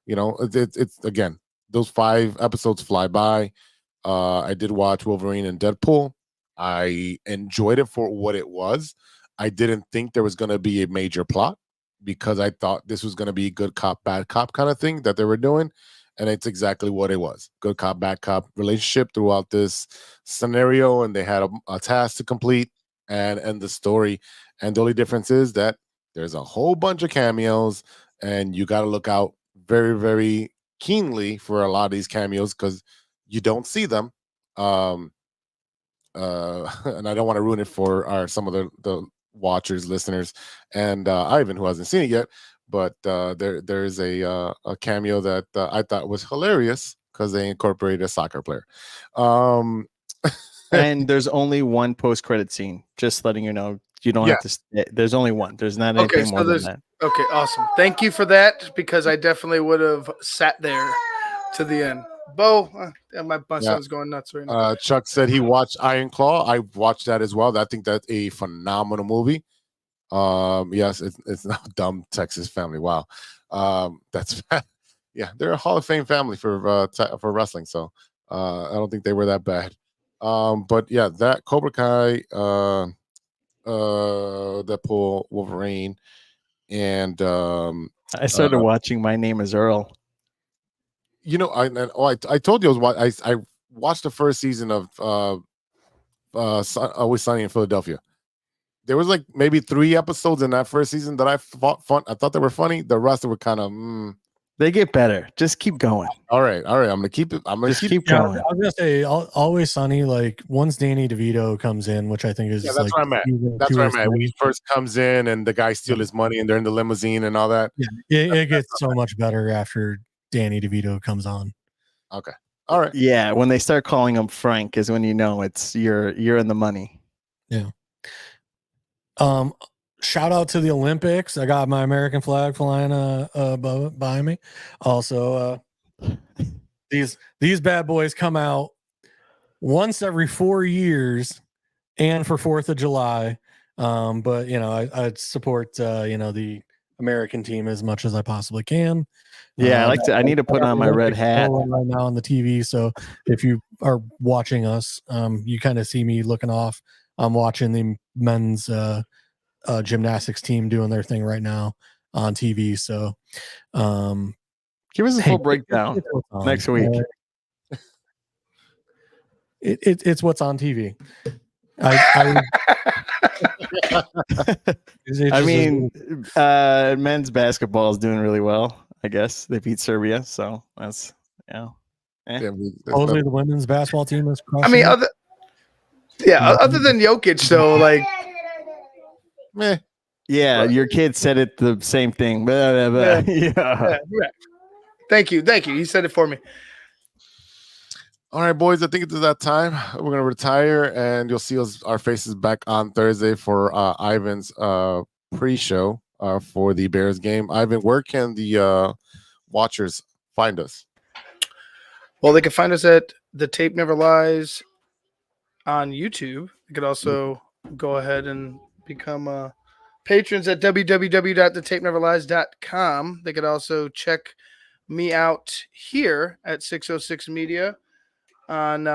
it's again, those 5 episodes fly by. I did watch Wolverine and Deadpool. I enjoyed it for what it was. I didn't think there was going to be a major plot because I thought this was going to be good cop, bad cop kind of thing that they were doing. And it's exactly what it was. Good cop, bad cop relationship throughout this scenario. And they had a task to complete and the story. And the only difference is that there's a whole bunch of cameos and you got to look out very, very keenly for a lot of these cameos because you don't see them. And I don't want to ruin it for some of the watchers, listeners, and Ivan, who hasn't seen it yet. But there is a cameo that I thought was hilarious because they incorporated a soccer player. And there's only one post-credit scene. Just letting you know, you don't have to. There's only one. There's not anything more than that. Okay, awesome. Thank you for that because I definitely would have sat there to the end. Bo, my son's going nuts right now. Chuck said he watched Iron Claw. I watched that as well. I think that's a phenomenal movie. Yes, it's not dumb Texas family. Wow, that's yeah, they're a Hall of Fame family for wrestling. So I don't think they were that bad. But yeah, that Cobra Kai, Deadpool, Wolverine, and I started watching My Name Is Earl. I told you I watched the first season of Always Sunny in Philadelphia. There was like maybe 3 episodes in that first season that I thought they were funny. The rest were kind of. They get better. Just keep going. All right. I'm gonna keep it. I'm gonna keep going. I was gonna say Always Sunny. Like once Danny DeVito comes in, which I think is that's like where I'm at. That's where I'm at. When he first comes in and the guy steals his money and they're in the limousine and all that. Yeah, it gets so much better after Danny DeVito comes on. Okay. All right. Yeah, when they start calling him Frank is when you know it's you're in the money. Yeah. Shout out to the Olympics. I got my American flag flying behind me. Also, these bad boys come out once every 4 years and for 4th of July. But I support the American team as much as I possibly can. Yeah, I need to put on my red hat right now on the TV. So if you are watching us, you kind of see me looking off. I'm watching the men's gymnastics team doing their thing right now on TV. So give us a full breakdown next week. It's what's on TV. I mean, men's basketball is doing really well. I guess they beat Serbia, so that's Supposedly the women's basketball team is. I mean, other than Jokic, though, like, meh. Yeah, your kid said it the same thing. Blah, blah, blah. Yeah. Thank you. He said it for me. All right, boys. I think it's that time. We're gonna retire, and you'll see our faces back on Thursday for Ivan's pre-show for the Bears game. Ivan, where can the watchers find us? Well, they can find us at The Tape Never Lies on YouTube. You could also go ahead and become patrons at www.thetapeneverlies.com. They could also check me out here at 606 Media on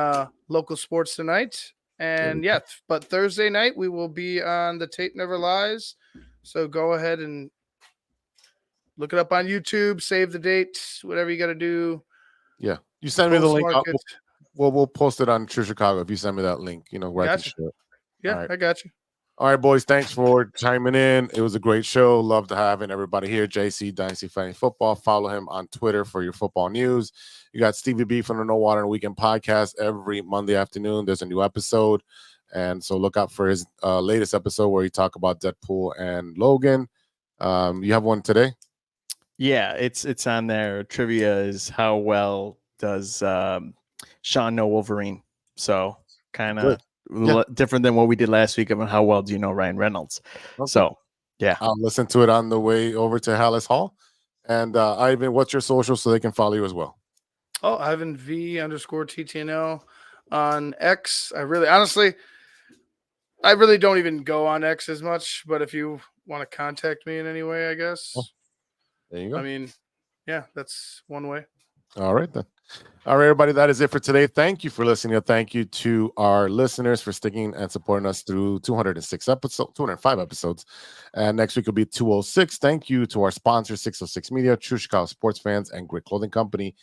Local Sports Tonight. And but Thursday night we will be on The Tape Never Lies. So go ahead and look it up on YouTube, save the date, whatever you got to do. Yeah. You send me the link. We'll post it on True Chicago if you send me that link, where I can share it. Yeah, right. I got you. All right, boys. Thanks for chiming in. It was a great show. Love to having everybody here. JC Dynasty Fantasy Football. Follow him on Twitter for your football news. You got Stevie B from the No Water and Weekend podcast every Monday afternoon. There's a new episode. And so look out for his latest episode where he talk about Deadpool and Logan. You have one today? Yeah, it's on there. Trivia is how well does Sean know Wolverine? So kind of different than what we did last week about how well do you know Ryan Reynolds. Okay. So Yeah. I'll listen to it on the way over to Hallis Hall. And Ivan, what's your social so they can follow you as well? Oh, Ivan V_TTNL on X. I really don't even go on X as much, but if you want to contact me in any way, I guess. Oh, there you go. I mean, yeah, that's one way. All right, then. All right, everybody, that is it for today. Thank you for listening. Thank you to our listeners for sticking and supporting us through 205 episodes. And next week will be 206. Thank you to our sponsor, 606 Media, True Chicago Sports Fans, and Grit Clothing Company.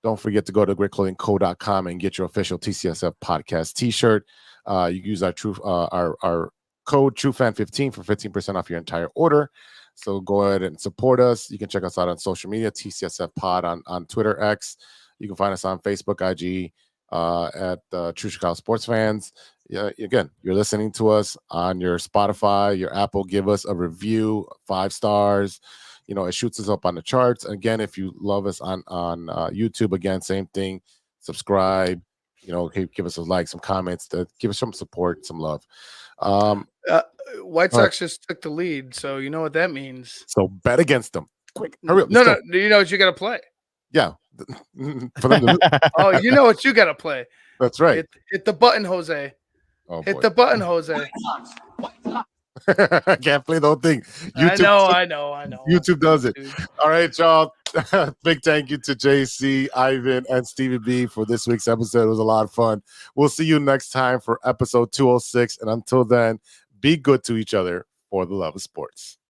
Don't forget to go to gritclothingco.com and get your official TCSF podcast t-shirt. You can use our code TrueFan15 for 15% off your entire order. So go ahead and support us. You can check us out on social media, TCSF Pod on Twitter, X. You can find us on Facebook, IG, at True Chicago Sports Fans. Yeah, again, you're listening to us on your Spotify, your Apple. Give us a review, 5 stars. You know, it shoots us up on the charts. Again, if you love us on YouTube, again, same thing. Subscribe. You know, give us a like, some comments, give us some support, some love. White Sox just took the lead, so you know what that means. So bet against them. Quick, hurry up. No. You know what you got to play? Yeah. For them to Oh, you know what you got to play. That's right. Hit the button, Jose. Oh, hit the button, Jose. I can't play the whole thing. YouTube, I know. YouTube does it. All right, y'all. Big thank you to JC, Ivan, and Stevie B for this week's episode. It was a lot of fun. We'll see you next time for episode 206. And until then, be good to each other for the love of sports.